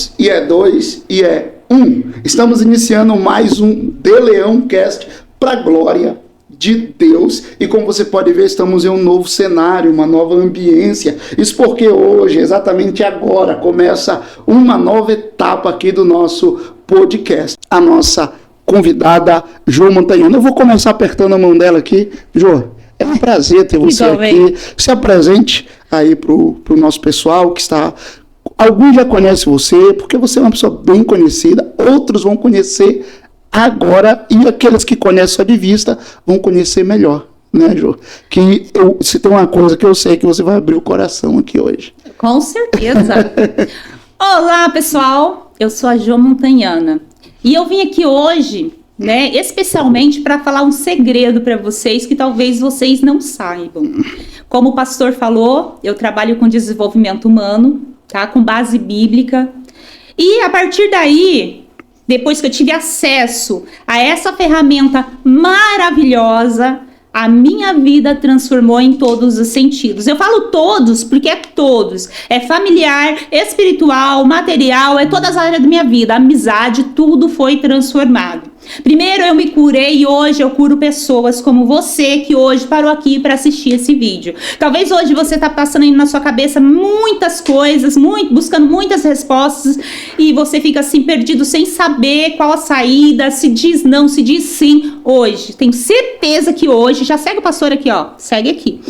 3, e é 2, e é 1. Estamos iniciando mais um De Leão Cast para a glória de Deus. E como você pode ver, estamos em um novo cenário, uma nova ambiência. Isso porque hoje, exatamente agora, começa uma nova etapa aqui do nosso podcast. A nossa convidada, Jo Montanhano. Eu vou começar apertando a mão dela aqui. Jo, é um prazer ter você aqui. Se apresente aí para o nosso pessoal que está... Alguns já conhecem você, porque você é uma pessoa bem conhecida. Outros vão conhecer agora, e aqueles que conhecem só de vista vão conhecer melhor, né, Jo? Se tem uma coisa que eu sei, que você vai abrir o coração aqui hoje. Com certeza. Olá, pessoal. Eu sou a Jo Montanhano. E eu vim aqui hoje, né, especialmente para falar um segredo para vocês que talvez vocês não saibam. Como o pastor falou, eu trabalho com desenvolvimento humano, tá, com base bíblica. E a partir daí, depois que eu tive acesso a essa ferramenta maravilhosa, a minha vida transformou em todos os sentidos. Eu falo todos porque é todos. É familiar, espiritual, material, é todas as áreas da minha vida. Amizade, tudo foi transformado. Primeiro eu me curei e hoje eu curo pessoas como você que hoje parou aqui para assistir esse vídeo. Talvez hoje você está passando aí na sua cabeça muitas coisas, buscando muitas respostas e você fica assim perdido sem saber qual a saída, se diz não, se diz sim. Hoje, tenho certeza que hoje, já segue o pastor aqui, ó, segue aqui.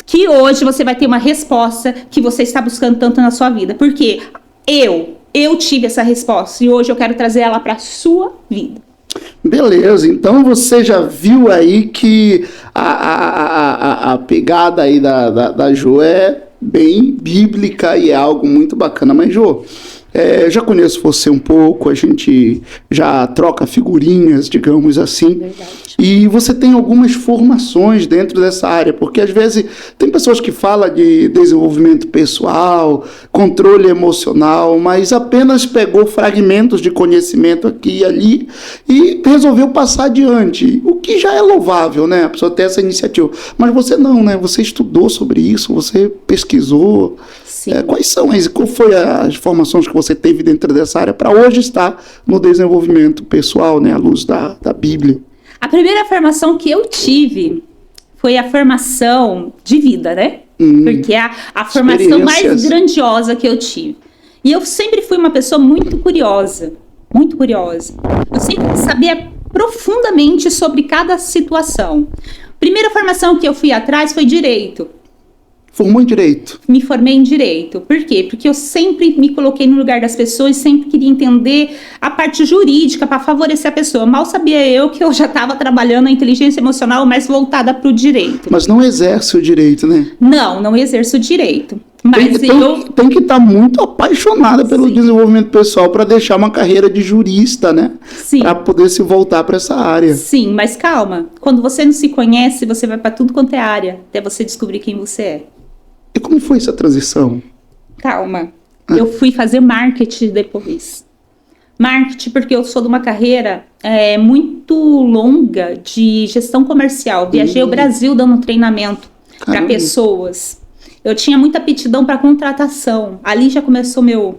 Que hoje você vai ter uma resposta que você está buscando tanto na sua vida. Porque eu tive essa resposta e hoje eu quero trazer ela para a sua vida. Beleza, então você já viu aí que a pegada aí da Jo é bem bíblica e é algo muito bacana. Mas, Jo, já conheço você um pouco, a gente já troca figurinhas, digamos assim. Verdade. E você tem algumas formações dentro dessa área, porque às vezes tem pessoas que falam de desenvolvimento pessoal, controle emocional, mas apenas pegou fragmentos de conhecimento aqui e ali e resolveu passar adiante, o que já é louvável, né? A pessoa ter essa iniciativa. Mas você não, né? Você estudou sobre isso, você pesquisou. Qual foi as formações que você teve dentro dessa área para hoje estar no desenvolvimento pessoal, né, à luz da Bíblia? A primeira formação que eu tive foi a formação de vida, né? Porque é a formação mais grandiosa que eu tive. E eu sempre fui uma pessoa muito curiosa, muito curiosa. Eu sempre sabia profundamente sobre cada situação. A primeira formação que eu fui atrás foi direito. Formou em direito? Me formei em direito. Por quê? Porque eu sempre me coloquei no lugar das pessoas, sempre queria entender a parte jurídica para favorecer a pessoa. Mal sabia eu que eu já estava trabalhando a inteligência emocional mais voltada para o direito. Mas não exerce o direito, né? Não exerço o direito. Mas tem que estar muito apaixonada pelo desenvolvimento pessoal para deixar uma carreira de jurista, né? Sim. Para poder se voltar para essa área. Sim, mas calma. Quando você não se conhece, você vai para tudo quanto é área, até você descobrir quem você é. E como foi essa transição? Calma. Eu fui fazer marketing depois. Marketing porque eu sou de uma carreira muito longa de gestão comercial. Viajei o Brasil dando treinamento para pessoas. Eu tinha muita aptidão para contratação. Ali já começou meu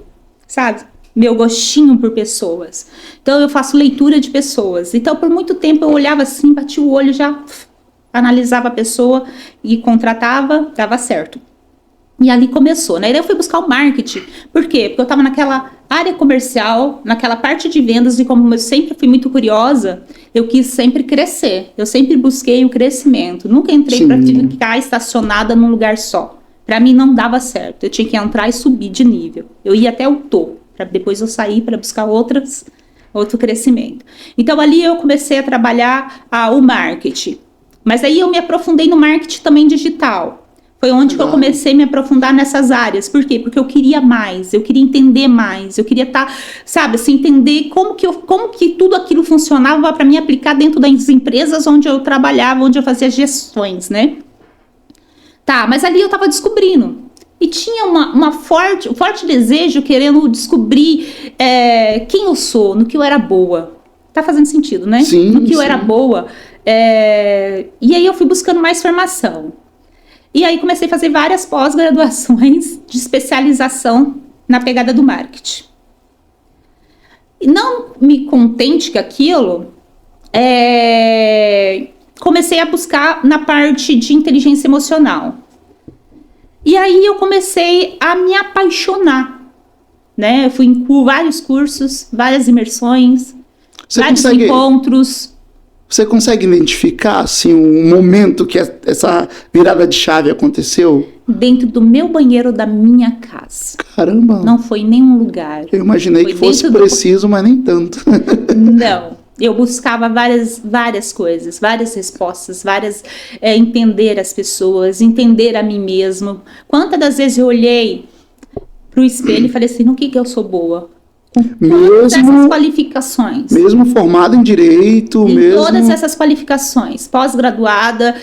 gostinho por pessoas. Então eu faço leitura de pessoas. Então por muito tempo eu olhava assim, batia o olho, já analisava a pessoa e contratava, dava certo. E ali começou, né? E daí eu fui buscar o marketing. Por quê? Porque eu estava naquela área comercial, naquela parte de vendas, e como eu sempre fui muito curiosa, eu quis sempre crescer. Eu sempre busquei o crescimento. Nunca entrei para ficar estacionada num lugar só. Para mim não dava certo. Eu tinha que entrar e subir de nível. Eu ia até o topo, para depois eu sair para buscar outro crescimento. Então ali eu comecei a trabalhar o marketing. Mas aí eu me aprofundei no marketing também digital. Foi onde que eu comecei a me aprofundar nessas áreas. Por quê? Porque eu queria mais, eu queria entender mais, eu queria entender como que tudo aquilo funcionava para mim aplicar dentro das empresas onde eu trabalhava, onde eu fazia gestões, né? Mas ali eu estava descobrindo. E tinha um forte desejo querendo descobrir quem eu sou, no que eu era boa. Tá fazendo sentido, né? Sim, no que eu era boa. E aí eu fui buscando mais formação. E aí comecei a fazer várias pós-graduações de especialização na pegada do marketing. Não me contente com aquilo, comecei a buscar na parte de inteligência emocional. E aí eu comecei a me apaixonar, né? Eu fui em vários cursos, várias imersões, vários encontros. Você consegue identificar, assim, um momento que essa virada de chave aconteceu? Dentro do meu banheiro da minha casa. Caramba! Não foi em nenhum lugar. Eu imaginei que fosse preciso, mas nem tanto. Não. Eu buscava várias coisas, várias respostas, entender as pessoas, entender a mim mesmo. Quantas das vezes eu olhei para o espelho e falei assim, no que eu sou boa? Todas essas qualificações. Mesmo formada em direito, todas essas qualificações, pós-graduada,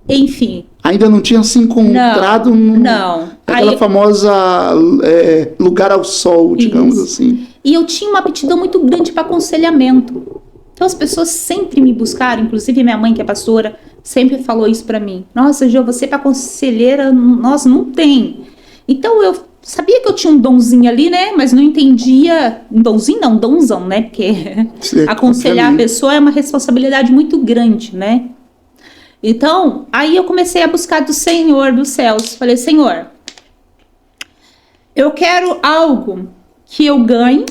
enfim. Ainda não tinha se encontrado naquela famosa lugar ao sol, digamos assim. E eu tinha uma aptidão muito grande para aconselhamento. Então as pessoas sempre me buscaram, inclusive minha mãe, que é pastora, sempre falou isso para mim. Nossa, Jô, você para conselheira, nós não tem. Então eu sabia que eu tinha um donzinho ali, né? Mas não entendia. Um donzinho não, um donzão, né? Porque aconselhar a pessoa é uma responsabilidade muito grande, né? Então, aí eu comecei a buscar do Senhor dos céus. Falei, Senhor, eu quero algo que eu ganhe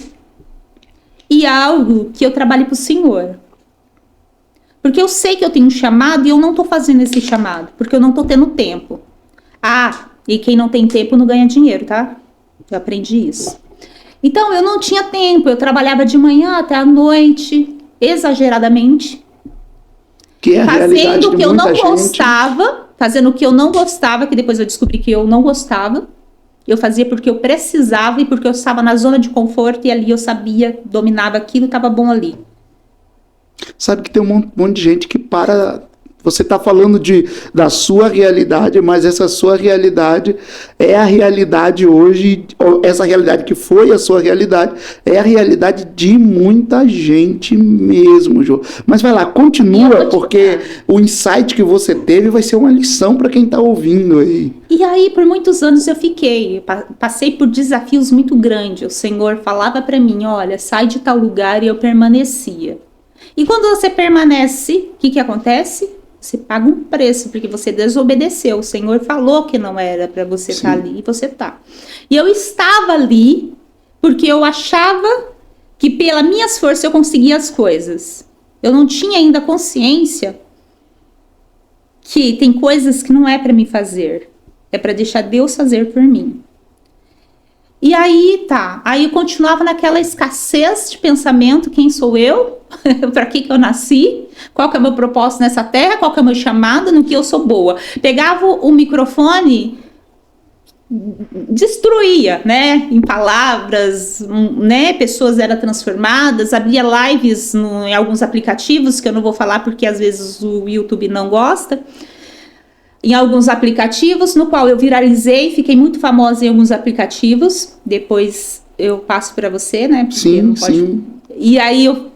e algo que eu trabalhe para o Senhor. Porque eu sei que eu tenho um chamado e eu não estou fazendo esse chamado, porque eu não estou tendo tempo. E quem não tem tempo não ganha dinheiro, tá? Eu aprendi isso. Então, eu não tinha tempo, eu trabalhava de manhã até a noite, exageradamente. Que é a realidade fazendo o que eu não gostava, fazendo o que eu não gostava, que depois eu descobri que eu não gostava. Eu fazia porque eu precisava e porque eu estava na zona de conforto e ali eu sabia, dominava aquilo, estava bom ali. Sabe que tem um monte de gente que para... Você está falando da sua realidade, mas essa sua realidade é a realidade hoje, essa realidade que foi a sua realidade, é a realidade de muita gente mesmo, Jô. Mas vai lá, continua, porque o insight que você teve vai ser uma lição para quem está ouvindo aí. E aí, por muitos anos eu passei por desafios muito grandes. O Senhor falava para mim, olha, sai de tal lugar, e eu permanecia. E quando você permanece, o que acontece? Você paga um preço, porque você desobedeceu. O Senhor falou que não era para você estar ali, e você está. E eu estava ali, porque eu achava que pelas minhas forças eu conseguia as coisas. Eu não tinha ainda consciência que tem coisas que não é para mim fazer. É para deixar Deus fazer por mim. E aí aí eu continuava naquela escassez de pensamento, quem sou eu? Para que eu nasci? Qual que é o meu propósito nessa terra? Qual que é o meu chamado? No que eu sou boa? Pegava o microfone, destruía, né? Em palavras, né? Pessoas eram transformadas, abria lives em alguns aplicativos, que eu não vou falar porque às vezes o YouTube não gosta. Em alguns aplicativos, no qual eu viralizei, fiquei muito famosa em alguns aplicativos. Depois eu passo para você, né? Porque sim, sim. E aí eu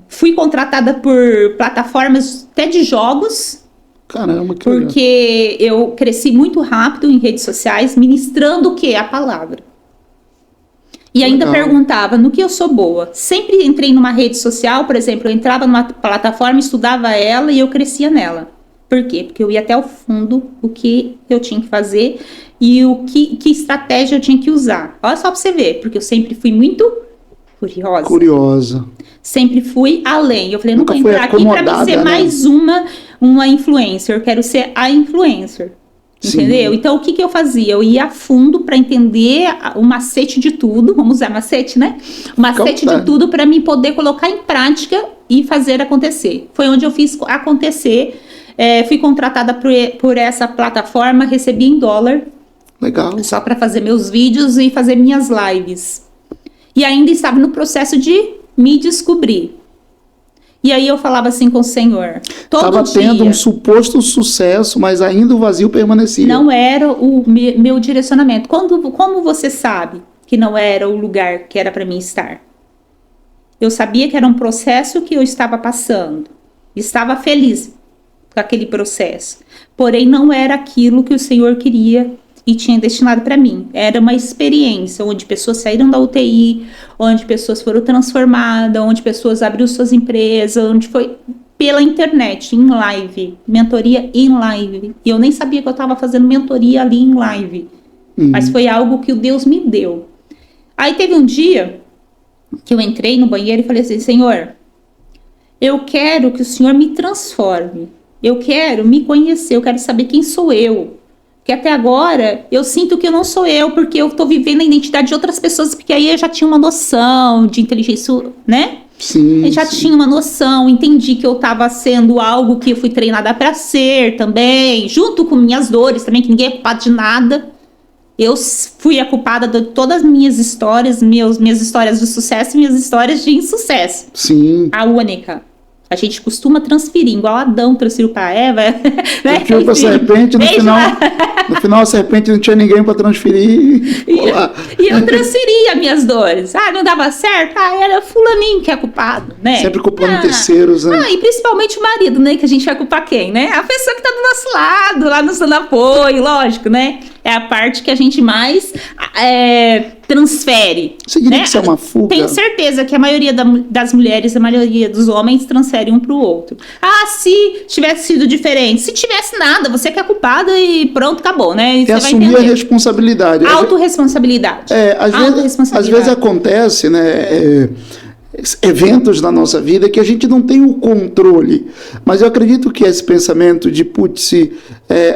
fui contratada por plataformas até de jogos. Caramba, que porque legal. Eu cresci muito rápido em redes sociais, ministrando o quê? A palavra. E ainda perguntava no que eu sou boa. Sempre entrei numa rede social, por exemplo, eu entrava numa plataforma, estudava ela e eu crescia nela. Por quê? Porque eu ia até o fundo o que eu tinha que fazer e que estratégia eu tinha que usar. Olha só pra você ver, porque eu sempre fui muito curiosa. Sempre fui além. Eu falei, não vou entrar aqui para ser mais uma influencer. Eu quero ser a influencer. Entendeu? Sim. Então, o que eu fazia? Eu ia a fundo para entender o macete de tudo. Vamos usar macete, né? O macete de tudo para mim poder colocar em prática e fazer acontecer. Foi onde eu fiz acontecer. Fui contratada por essa plataforma, recebi em dólar. Legal. Só para fazer meus vídeos e fazer minhas lives. E ainda estava no processo de me descobrir. E aí eu falava assim com o Senhor. Estava tendo um suposto sucesso, mas ainda o vazio permanecia. Não era o meu direcionamento. Como você sabe que não era o lugar que era para mim estar? Eu sabia que era um processo que eu estava passando. Estava feliz com aquele processo. Porém, não era aquilo que o Senhor queria e tinha destinado para mim. Era uma experiência onde pessoas saíram da UTI, onde pessoas foram transformadas, onde pessoas abriram suas empresas, onde foi pela internet, em live, mentoria em live. E eu nem sabia que eu estava fazendo mentoria ali em live. Mas foi algo que o Deus me deu. Aí teve um dia que eu entrei no banheiro e falei assim, Senhor, eu quero que o Senhor me transforme. Eu quero me conhecer, eu quero saber quem sou eu. Porque até agora eu sinto que eu não sou eu, porque eu estou vivendo a identidade de outras pessoas, porque aí eu já tinha uma noção de inteligência, né? Sim, Eu já tinha uma noção, entendi que eu estava sendo algo que eu fui treinada para ser também, junto com minhas dores também, que ninguém é culpado de nada. Eu fui a culpada de todas as minhas histórias, minhas histórias de sucesso e minhas histórias de insucesso. sim. A única. A gente costuma transferir, igual Adão transferiu para Eva. Né? Transferiu para a serpente, no final a serpente não tinha ninguém para transferir. E eu transferia minhas dores. Não dava certo? Era fulaninho que é culpado, né? Sempre culpando terceiros, né? E principalmente o marido, né? Que a gente vai culpar quem, né? A pessoa que tá do nosso lado, lá nos dando apoio, lógico, né? É a parte que a gente mais transfere. Significa que isso é uma fuga? Tenho certeza que a maioria das mulheres, a maioria dos homens transfere um pro outro. Se tivesse sido diferente. Se tivesse nada, você que é culpada e pronto, acabou, né? E você assumir vai a responsabilidade. Autorresponsabilidade. Às vezes acontece, né? Eventos na nossa vida que a gente não tem o controle, mas eu acredito que esse pensamento de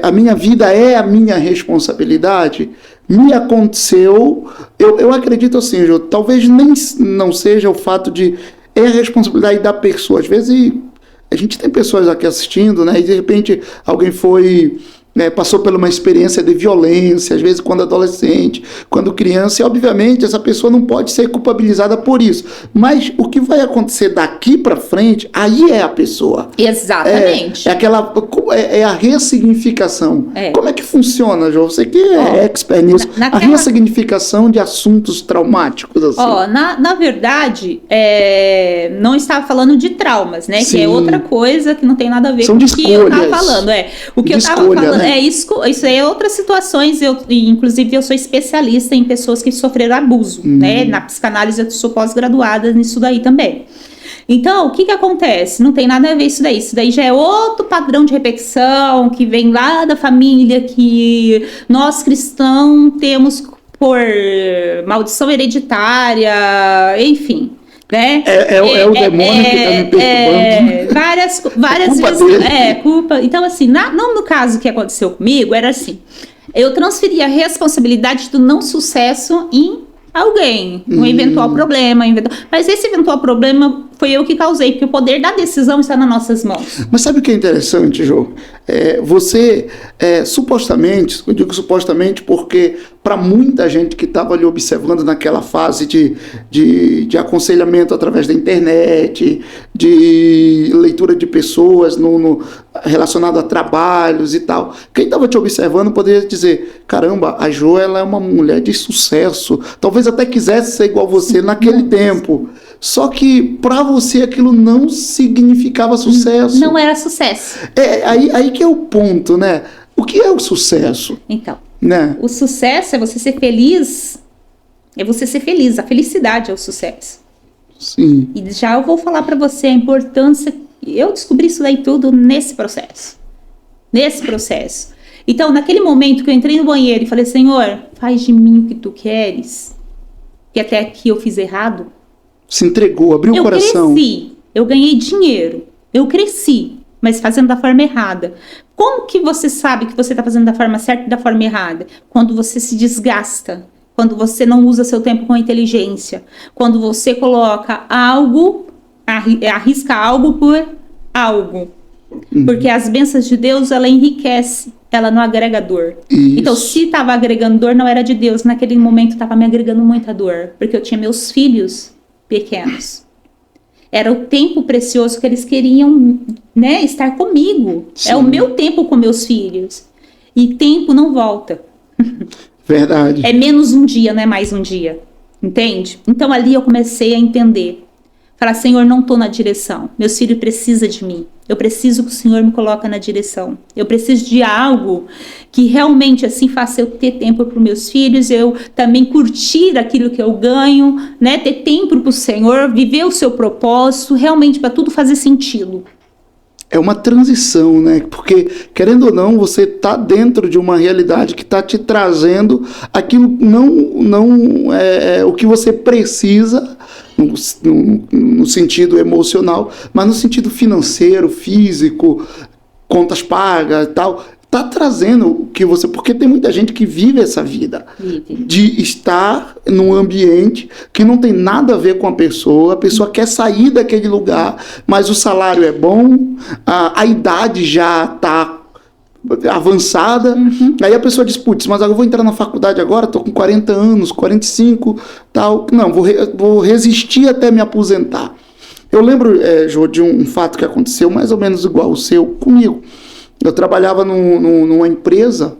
a minha vida é a minha responsabilidade, me aconteceu, eu acredito assim, Jô, talvez nem não seja o fato de a responsabilidade da pessoa. Às vezes a gente tem pessoas aqui assistindo, né, e de repente alguém passou por uma experiência de violência, às vezes quando adolescente, quando criança, e obviamente essa pessoa não pode ser culpabilizada por isso. Mas o que vai acontecer daqui para frente, aí é a pessoa. Exatamente. É a ressignificação. Como é que funciona, João? Você que é expert nisso. A ressignificação de assuntos traumáticos. Assim. Na verdade, não estava falando de traumas, né? Sim. Que é outra coisa que não tem nada a ver com o que eu estava falando. O que eu estava falando, né? Isso aí é outras situações. Inclusive, eu sou especialista em pessoas que sofreram abuso, né? Na psicanálise, eu sou pós-graduada nisso daí também. Então, o que acontece? Não tem nada a ver isso daí. Isso daí já é outro padrão de repetição que vem lá da família, que nós cristãos temos por maldição hereditária, enfim. Né? É o demônio que está me perturbando. Várias vezes. Culpa. Então, assim, no caso que aconteceu comigo, era assim: eu transferi a responsabilidade do não sucesso em alguém, um eventual problema. Mas esse eventual problema foi eu que causei, porque o poder da decisão está nas nossas mãos. Mas sabe o que é interessante, Jô? Você, supostamente, eu digo supostamente porque para muita gente que estava ali observando naquela fase de aconselhamento através da internet, de leitura de pessoas relacionado a trabalhos e tal, quem estava te observando poderia dizer, caramba, a Jô, ela é uma mulher de sucesso, talvez até quisesse ser igual você naquele tempo. Só que para você aquilo não significava sucesso. Não era sucesso. Aí que é o ponto, né? O que é o sucesso? Então, né? O sucesso é você ser feliz. É você ser feliz. A felicidade é o sucesso. Sim. E já eu vou falar para você a importância. Eu descobri isso daí tudo nesse processo. Então, naquele momento que eu entrei no banheiro e falei, Senhor, faz de mim o que tu queres, que até aqui eu fiz errado. Se entregou, abriu o coração. Eu cresci, eu ganhei dinheiro, eu cresci, mas fazendo da forma errada. Como que você sabe que você está fazendo da forma certa e da forma errada? Quando você se desgasta, quando você não usa seu tempo com inteligência, quando você coloca algo, arrisca algo por algo. Porque as bênçãos de Deus, ela enriquece, ela não agrega dor. Isso. Então, se estava agregando dor, não era de Deus. Naquele momento, estava me agregando muita dor, porque eu tinha meus filhos pequenos. Era o tempo precioso que eles queriam, né, estar comigo. Sim. É o meu tempo com meus filhos. E tempo não volta. Verdade. É menos um dia, não é mais um dia. Entende? Então ali eu comecei a entender. Falar, Senhor, não estou na direção. Meus filhos precisam de mim. Eu preciso que o Senhor me coloque na direção. Eu preciso de algo que realmente assim faça eu ter tempo para os meus filhos, eu também curtir aquilo que eu ganho, né? Ter tempo para o Senhor, viver o seu propósito, realmente para tudo fazer sentido. É uma transição, né? Porque, querendo ou não, você está dentro de uma realidade que está te trazendo aquilo não é o que você precisa no sentido emocional, mas no sentido financeiro, físico, contas pagas e tal. Está trazendo o que você... Porque tem muita gente que vive essa vida de estar num ambiente que não tem nada a ver com a pessoa quer sair daquele lugar, mas o salário é bom, a idade já está avançada, aí a pessoa diz, putz, mas eu vou entrar na faculdade agora, estou com 40 anos, 45, tal, não, vou resistir até me aposentar. Eu lembro, Jô, de um fato que aconteceu mais ou menos igual o seu comigo. Eu trabalhava numa empresa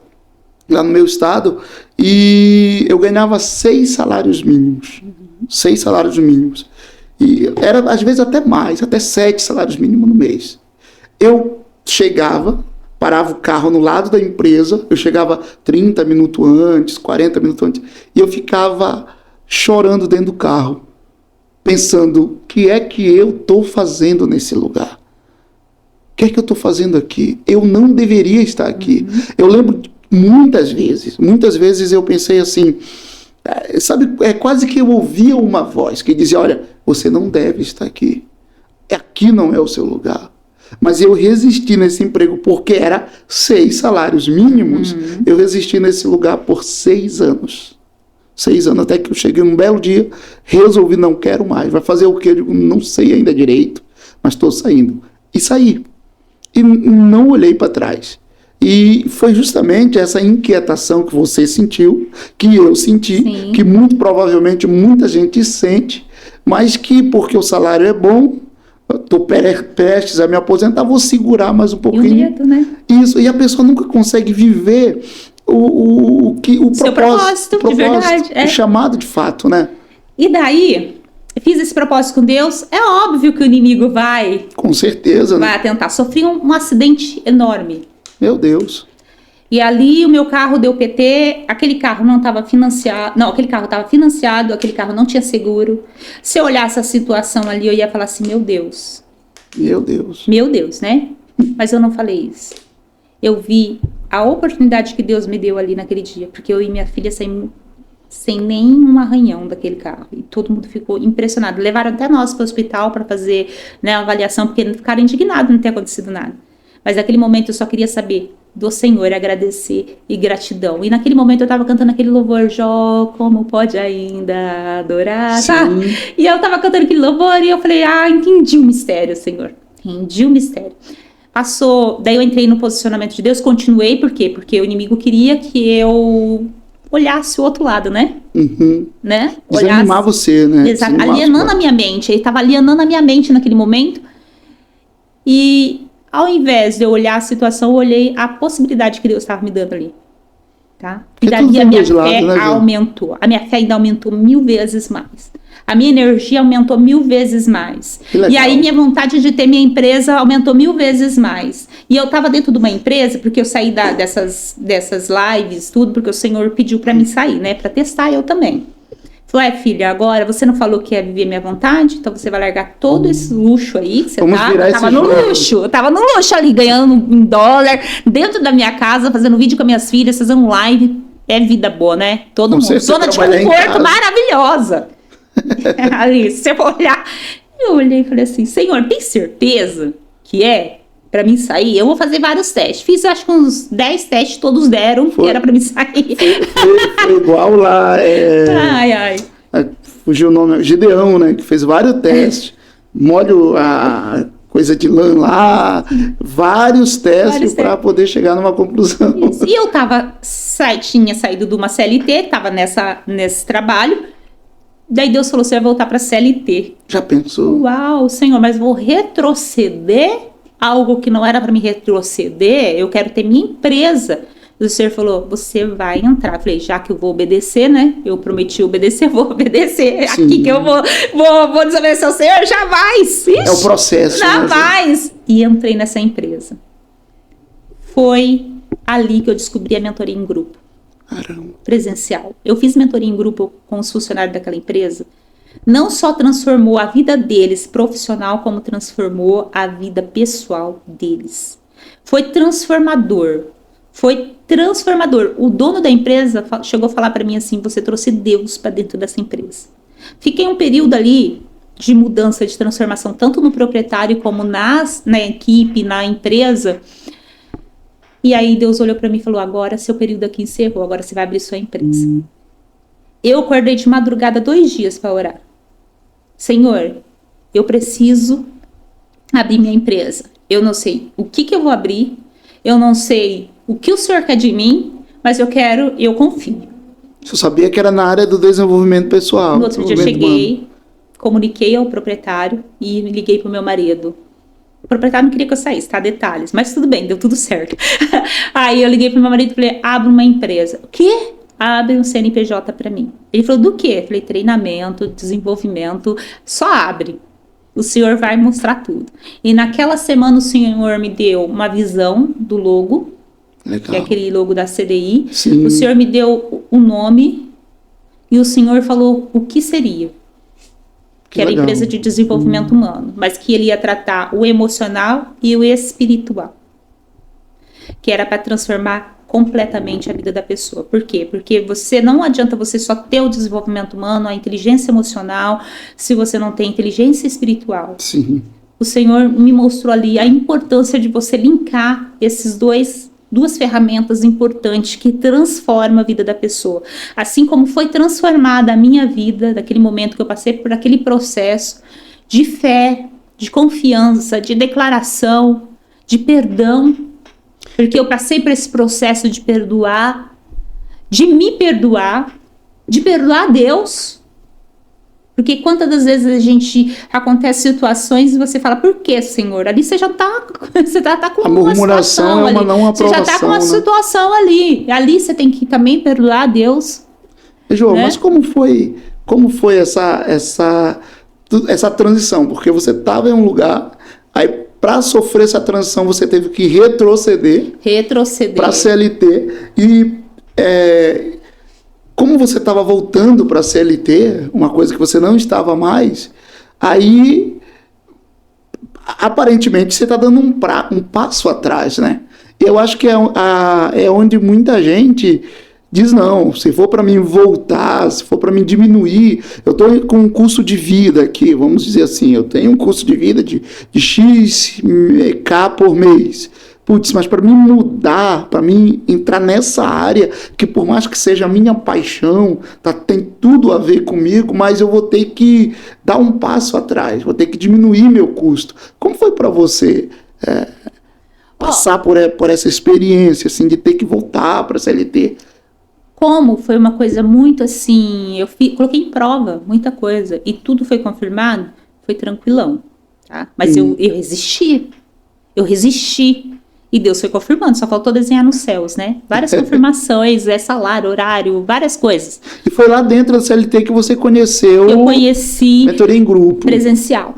lá no meu estado e eu ganhava 6 salários mínimos. 6 salários mínimos. E era, às vezes, até mais, até 7 salários mínimos no mês. Eu chegava, parava o carro no lado da empresa, eu chegava 30 minutos antes, 40 minutos antes, e eu ficava chorando dentro do carro, pensando, o que é que eu estou fazendo nesse lugar? O que é que eu estou fazendo aqui? Eu não deveria estar aqui. Eu lembro muitas vezes eu pensei assim, sabe, quase que eu ouvia uma voz que dizia, olha, você não deve estar aqui. Aqui não é o seu lugar. Mas eu resisti nesse emprego porque era 6 salários mínimos. Eu resisti nesse lugar por 6 anos. 6 anos, até que eu cheguei um belo dia, resolvi, não quero mais. Vai fazer o quê? Eu digo, não sei ainda direito, mas estou saindo. E saí. E não olhei para trás. E foi justamente essa inquietação que você sentiu, que eu senti, sim, que muito provavelmente muita gente sente, mas que porque o salário é bom, estou prestes a me aposentar, vou segurar mais um pouquinho. E o medo, né? Isso, e a pessoa nunca consegue viver o propósito, de verdade. O chamado de fato, né? E daí... fiz esse propósito com Deus, é óbvio que o inimigo vai... Com certeza, vai, né? Tentar. Sofri um acidente enorme. Meu Deus. E ali o meu carro deu PT, aquele carro não estava financiado... Não, aquele carro estava financiado, aquele carro não tinha seguro. Se eu olhasse a situação ali, eu ia falar assim, meu Deus. Meu Deus. Meu Deus, né? Mas eu não falei isso. Eu vi a oportunidade que Deus me deu ali naquele dia, porque eu e minha filha saímos sem nenhum arranhão daquele carro. E todo mundo ficou impressionado. Levaram até nós para o hospital para fazer, né, a avaliação, porque ficaram indignados de não ter acontecido nada. Mas naquele momento eu só queria saber do Senhor, agradecer e gratidão. E naquele momento eu estava cantando aquele louvor, Jó, como pode ainda adorar? Tá? E eu estava cantando aquele louvor e eu falei, entendi o mistério, Senhor. Entendi o mistério. Passou, daí eu entrei no posicionamento de Deus, continuei, por quê? Porque o inimigo queria que eu... olhasse o outro lado, né? Né? Desanimar você, né? Exato. Alienando a minha mente. Ele estava alienando a minha mente naquele momento. E ao invés de eu olhar a situação, eu olhei a possibilidade que Deus estava me dando ali. Tá? E daí a minha fé aumentou. A minha fé ainda aumentou 1000 vezes mais. A minha energia aumentou 1000 vezes mais. E aí minha vontade de ter minha empresa aumentou 1000 vezes mais. E eu estava dentro de uma empresa, porque eu saí dessas lives, tudo, porque o Senhor pediu para mim sair, né? Para testar eu também. Falou, filha, agora você não falou que ia viver minha vontade, então você vai largar todo esse luxo aí que você tá. Eu tava no luxo, eu tava no luxo ali, ganhando em dólar, dentro da minha casa, fazendo vídeo com minhas filhas, fazendo live. É vida boa, né? Todo mundo. Zona de conforto maravilhosa. Ali, se você for olhar, eu olhei e falei assim, Senhor, tem certeza que é pra mim sair? Eu vou fazer vários testes. Fiz acho que uns 10 testes, todos deram, que era pra mim sair. Foi igual lá, fugiu o nome, Gideão, né, que fez vários testes, molho a coisa de lã lá, vários testes para poder chegar numa conclusão. Isso. E eu tinha saído de uma CLT, tava nesse trabalho. Daí Deus falou, você vai voltar para a CLT. Já pensou? Uau, Senhor, mas vou retroceder algo que não era para me retroceder, eu quero ter minha empresa. E o Senhor falou, você vai entrar. Eu falei, já que eu vou obedecer, né? Eu prometi obedecer, vou obedecer. Sim. Aqui que eu vou desobedecer ao Senhor, jamais. Ixi, é o processo. Jamais. e entrei nessa empresa. Foi ali que eu descobri a mentoria em grupo. Caramba. Presencial. Eu fiz mentoria em grupo com os funcionários daquela empresa. Não só transformou a vida deles profissional, como transformou a vida pessoal deles. Foi transformador. Foi transformador. O dono da empresa chegou a falar para mim assim: você trouxe Deus para dentro dessa empresa. Fiquei um período ali de mudança, de transformação, tanto no proprietário como na equipe, na empresa. E aí Deus olhou para mim e falou: agora seu período aqui encerrou, agora você vai abrir sua empresa. Eu acordei de madrugada 2 dias para orar. Senhor, eu preciso abrir minha empresa. Eu não sei o que eu vou abrir, eu não sei o que o Senhor quer de mim, mas eu confio. Você sabia que era na área do desenvolvimento pessoal. No outro dia eu cheguei, comuniquei ao proprietário e liguei pro meu marido. O proprietário não queria que eu saísse, tá? Detalhes. Mas tudo bem, deu tudo certo. Aí eu liguei pro meu marido e falei: abre uma empresa. O quê? Abre um CNPJ para mim. Ele falou: do quê? Eu falei: treinamento, desenvolvimento, só abre. O Senhor vai mostrar tudo. E naquela semana o Senhor me deu uma visão do logo, Legal. que é aquele logo da CDI. Sim. O Senhor me deu o nome e o Senhor falou o que seria. Que era empresa de desenvolvimento humano, mas que ele ia tratar o emocional e o espiritual. Que era para transformar completamente a vida da pessoa. Por quê? Porque não adianta você só ter o desenvolvimento humano, a inteligência emocional, se você não tem inteligência espiritual. Sim. O Senhor me mostrou ali a importância de você linkar esses duas ferramentas importantes que transformam a vida da pessoa. Assim como foi transformada a minha vida, daquele momento que eu passei por aquele processo de fé, de confiança, de declaração, de perdão, porque eu passei por esse processo de perdoar, de me perdoar, de perdoar a Deus. Porque quantas das vezes acontece situações e você fala: por que, Senhor? Ali você já tá com uma situação ali. Você já tá com uma situação ali. Ali você tem que também perdoar a Deus. João, né? Mas como foi essa transição? Porque você estava em um lugar, aí para sofrer essa transição você teve que retroceder para CLT e como você estava voltando para a CLT, uma coisa que você não estava mais, aí aparentemente você está dando um passo atrás, né? Eu acho que é onde muita gente diz: não, se for para mim voltar, se for para mim diminuir, eu estou com um custo de vida aqui, vamos dizer assim, eu tenho um custo de vida de X K por mês. Putz, mas para mim mudar, para mim entrar nessa área, que por mais que seja a minha paixão, tem tudo a ver comigo, mas eu vou ter que dar um passo atrás, vou ter que diminuir meu custo. Como foi para você passar por essa experiência, assim, de ter que voltar para a CLT? Como foi uma coisa muito assim, coloquei em prova muita coisa e tudo foi confirmado, foi tranquilão, tá? Mas eu resisti. E Deus foi confirmando, só faltou desenhar nos céus, né? Várias confirmações, salário, horário, várias coisas. E foi lá dentro da CLT que você conheceu... Eu conheci... mentoria em grupo. Presencial.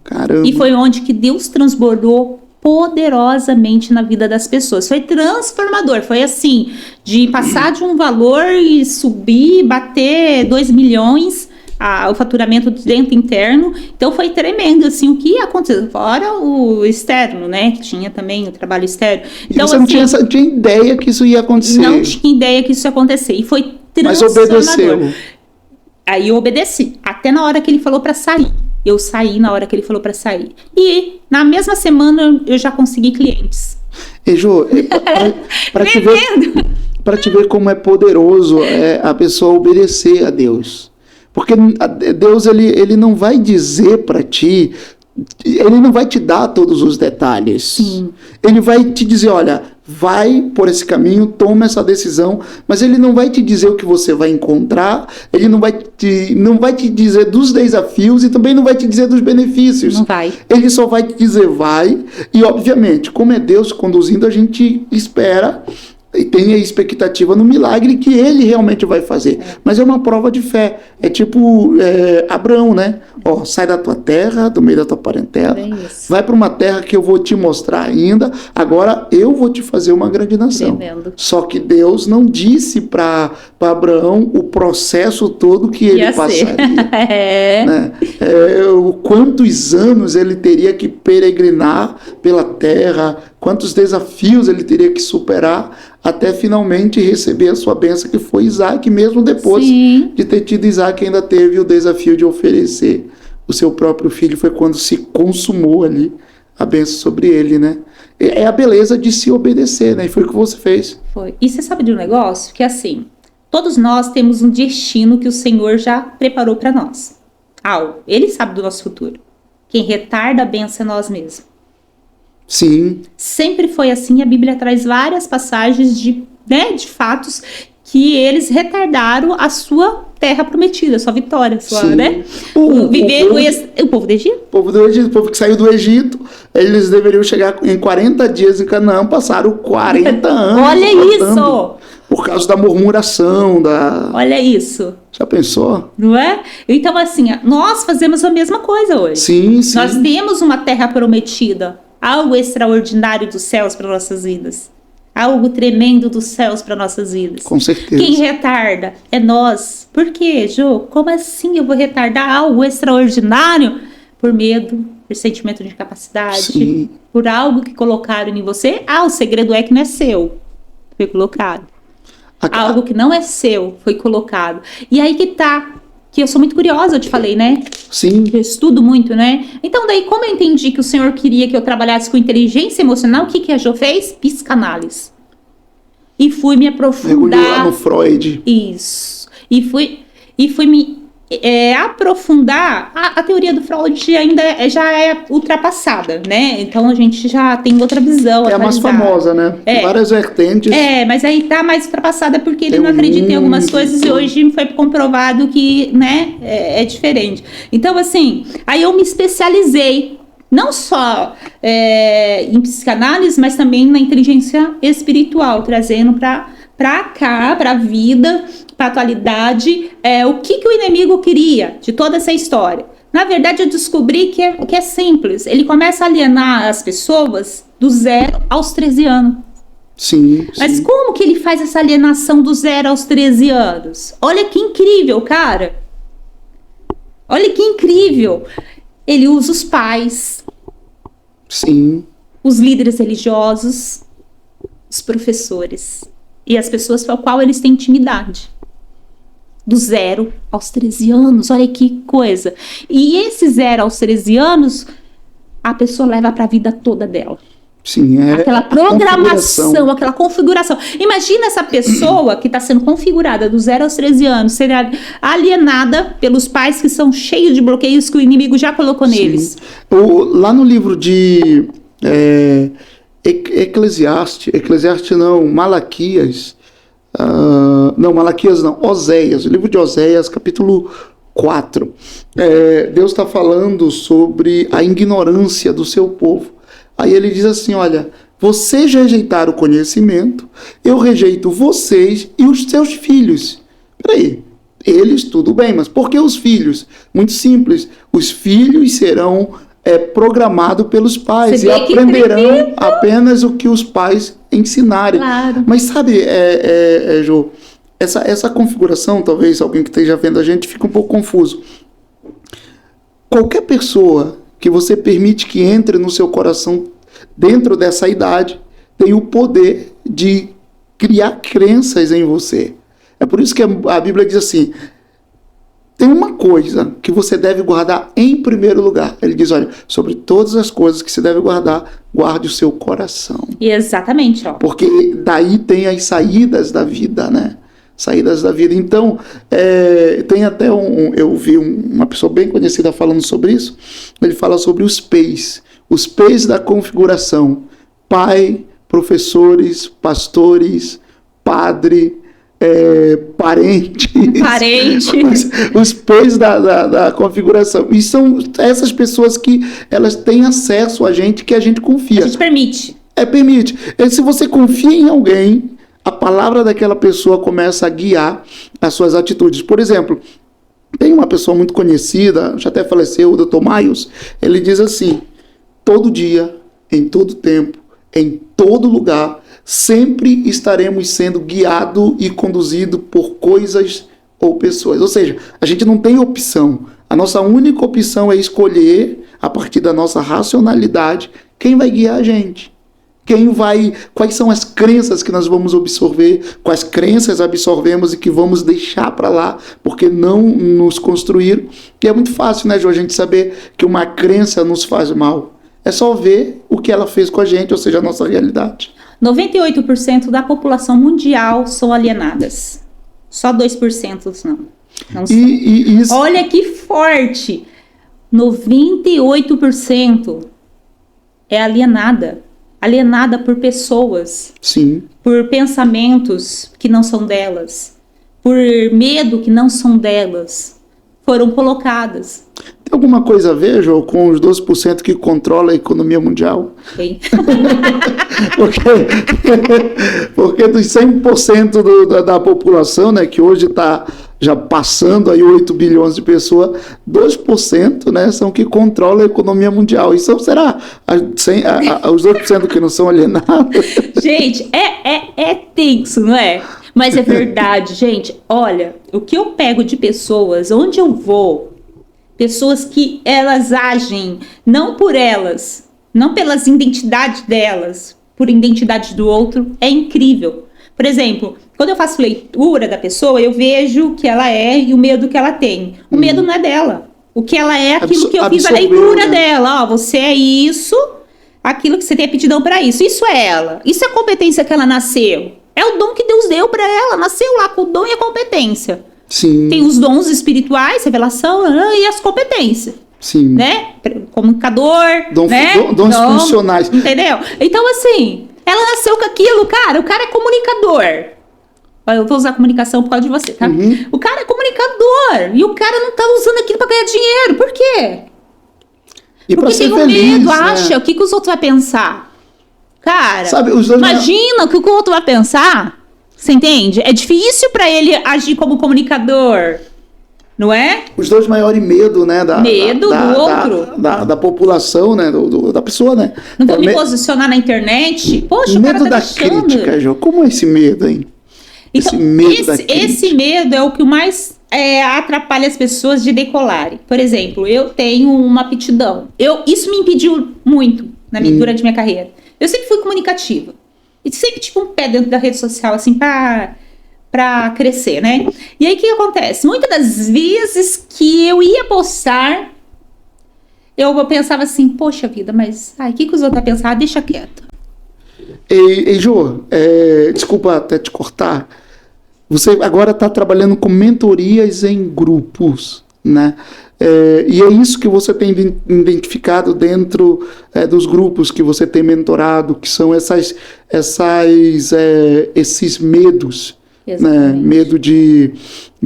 Caramba. E foi onde que Deus transbordou poderosamente na vida das pessoas. Foi transformador, foi assim, de passar de um valor e subir, bater 2 milhões... o faturamento dentro interno, então foi tremendo, assim, o que aconteceu, fora o externo, né, que tinha também o trabalho externo. Então, e você não tinha ideia que isso ia acontecer? Não tinha ideia que isso ia acontecer, e foi transformador. Mas obedeceu. Aí eu obedeci, até na hora que ele falou para sair. Eu saí na hora que ele falou para sair. E na mesma semana eu já consegui clientes. E Jô, para te ver como é poderoso a pessoa obedecer a Deus. Porque Deus, ele não vai dizer para ti, ele não vai te dar todos os detalhes. Sim. Ele vai te dizer: olha, vai por esse caminho, toma essa decisão, mas ele não vai te dizer o que você vai encontrar, ele não vai te dizer dos desafios e também não vai te dizer dos benefícios. Não vai. Ele só vai te dizer vai, e obviamente, como é Deus conduzindo, a gente espera e tem a expectativa no milagre que ele realmente vai fazer. Mas é uma prova de fé. É tipo Abraão, né? Ó, sai da tua terra, do meio da tua parentela, vai para uma terra que eu vou te mostrar ainda, agora eu vou te fazer uma grande nação. Tremendo. Só que Deus não disse para Abraão o processo todo que ele passaria. Né? Quantos anos ele teria que peregrinar pela terra, quantos desafios ele teria que superar até finalmente receber a sua bênção, que foi Isaac, mesmo depois de ter tido Isaac, ainda teve o desafio de oferecer o seu próprio filho. Foi quando se consumou ali a bênção sobre ele, né? É a beleza de se obedecer, né? E foi o que você fez. Foi. E você sabe de um negócio? Que assim, todos nós temos um destino que o Senhor já preparou para nós. Ele sabe do nosso futuro. Quem retarda a bênção é nós mesmos. Sim. Sempre foi assim. A Bíblia traz várias passagens de fatos que eles retardaram a sua terra prometida, a sua vitória, né? O povo do Egito? O povo do Egito, o povo que saiu do Egito, eles deveriam chegar em 40 dias em Canaã, passaram 40 anos. Olha isso! Por causa da murmuração, Olha isso. Já pensou? Não é? Então, assim, nós fazemos a mesma coisa hoje. Sim. Nós temos uma terra prometida, algo extraordinário dos céus para nossas vidas. Algo tremendo dos céus para nossas vidas. Com certeza. Quem retarda é nós. Por quê, Jô? Como assim eu vou retardar algo extraordinário? Por medo, por sentimento de incapacidade, Sim. por algo que colocaram em você. O segredo é que não é seu. Foi colocado. Algo que não é seu foi colocado. E aí que tá. Que eu sou muito curiosa, eu te falei, né? Sim. Eu estudo muito, né? Então, daí, como eu entendi que o Senhor queria que eu trabalhasse com inteligência emocional, o que a Jo fez? Psicanálise. E fui me aprofundar. Mergulhou lá no Freud. Isso. E fui me aprofundar. A teoria do Freud ainda já é ultrapassada, né? Então, a gente já tem outra visão. É a mais famosa, né? Tem várias vertentes. Mas aí tá mais ultrapassada porque ele não acredita em algumas coisas e hoje foi comprovado que, né, é diferente. Então, assim, aí eu me especializei não só em psicanálise, mas também na inteligência espiritual, trazendo para cá, para a vida, para a atualidade, o que o inimigo queria de toda essa história. Na verdade, eu descobri que é simples. Ele começa a alienar as pessoas do 0 aos 13 anos. Sim. Mas como que ele faz essa alienação do 0 aos 13 anos? Olha que incrível, cara. Olha que incrível. Ele usa os pais. Sim. Os líderes religiosos. Os professores. E as pessoas com as quais eles têm intimidade. Do 0 aos 13 anos. Olha que coisa. E esse 0 aos 13 anos, a pessoa leva para a vida toda dela. Sim, aquela programação, aquela configuração. Imagina essa pessoa que está sendo configurada do 0 aos 13 anos, ser alienada pelos pais que são cheios de bloqueios que o inimigo já colocou neles. Lá no livro de Oséias, o livro de Oséias, capítulo 4, Deus está falando sobre a ignorância do seu povo. Aí ele diz assim, olha, vocês rejeitaram o conhecimento, eu rejeito vocês e os seus filhos. Peraí, eles tudo bem, mas por que os filhos? Muito simples, os filhos serão programados pelos pais e aprenderão apenas o que os pais ensinarem. Claro. Mas sabe, Jô, essa configuração, talvez alguém que esteja vendo a gente fique um pouco confuso. Qualquer pessoa que você permite que entre no seu coração dentro dessa idade, tem o poder de criar crenças em você. É por isso que a Bíblia diz assim, tem uma coisa que você deve guardar em primeiro lugar. Ele diz, olha, sobre todas as coisas que você deve guardar, guarde o seu coração. Exatamente, ó. Porque daí tem as saídas da vida, né? Saídas da vida. Então, tem até eu vi uma pessoa bem conhecida falando sobre isso. Ele fala sobre os P's da configuração: pai, professores, pastores, padre, parentes. Os P's da configuração. E são essas pessoas que elas têm acesso a gente, que a gente confia. A gente permite. Permite. Se você confia em alguém, a palavra daquela pessoa começa a guiar as suas atitudes. Por exemplo, tem uma pessoa muito conhecida, já até faleceu, o Dr. Miles, ele diz assim: todo dia, em todo tempo, em todo lugar, sempre estaremos sendo guiados e conduzidos por coisas ou pessoas. Ou seja, a gente não tem opção. A nossa única opção é escolher, a partir da nossa racionalidade, quem vai guiar a gente. Quais são as crenças que nós vamos absorver, quais crenças absorvemos e que vamos deixar para lá, porque não nos construíram. E é muito fácil, né, Jô, a gente saber que uma crença nos faz mal. É só ver o que ela fez com a gente, ou seja, a nossa realidade. 98% da população mundial são alienadas. Só 2% não. Não são. Isso... Olha que forte! 98% é alienada. Alienada por pessoas, sim, por pensamentos que não são delas, por medo que não são delas, foram colocadas. Tem alguma coisa a ver, Jô, com os 12% que controla a economia mundial? Tem. porque dos 100% da população, né, que hoje está já passando aí 8 bilhões de pessoas, 2%, né, são que controlam a economia mundial. Isso será os 2% que não são alienados? Gente, é tenso, não é? Mas é verdade, gente. Olha, o que eu pego de pessoas, onde eu vou, pessoas que elas agem não por elas, não pelas identidades delas, por identidade do outro, é incrível. Por exemplo, quando eu faço leitura da pessoa, eu vejo o que ela é e o medo que ela tem. O medo não é dela. O que ela é aquilo que eu fiz a leitura dela. Ó, você é isso, aquilo que você tem aptidão para isso. Isso é ela. Isso é a competência que ela nasceu. É o dom que Deus deu para ela. Nasceu lá com o dom e a competência. Sim. Tem os dons espirituais, revelação e as competências. Sim. Né? Comunicador, dons funcionais. Entendeu? Então, assim, ela nasceu com aquilo, cara. O cara é comunicador. Eu vou usar comunicação por causa de você, tá? Uhum. O cara é comunicador. E o cara não tá usando aquilo pra ganhar dinheiro. Por quê? E porque ser tem feliz, medo, né? acha. O que os outros vão pensar? Cara, sabe, os dois imagina o que o outro vai pensar. Você entende? É difícil pra ele agir como comunicador. Não é? Os dois maiores medos, né? Medo do outro. Da população, né? Da pessoa, né? Não vou me posicionar na internet. Poxa, medo o cara tá da deixando. crítica, Jô. Como é esse medo, hein? Então, esse medo é o que mais atrapalha as pessoas de decolarem. Por exemplo, eu tenho uma aptidão. Isso me impediu muito durante minha carreira. Eu sempre fui comunicativa. E sempre tive um pé dentro da rede social, assim, pra crescer, né? E aí, o que acontece? Muitas das vezes que eu ia postar, eu pensava assim, poxa vida, mas o que os outros vão pensar? Deixa quieto. Ei, Jô, desculpa até te cortar. Você agora está trabalhando com mentorias em grupos, né? E é isso que você tem identificado dentro dos grupos que você tem mentorado, que são esses medos, né? Medo de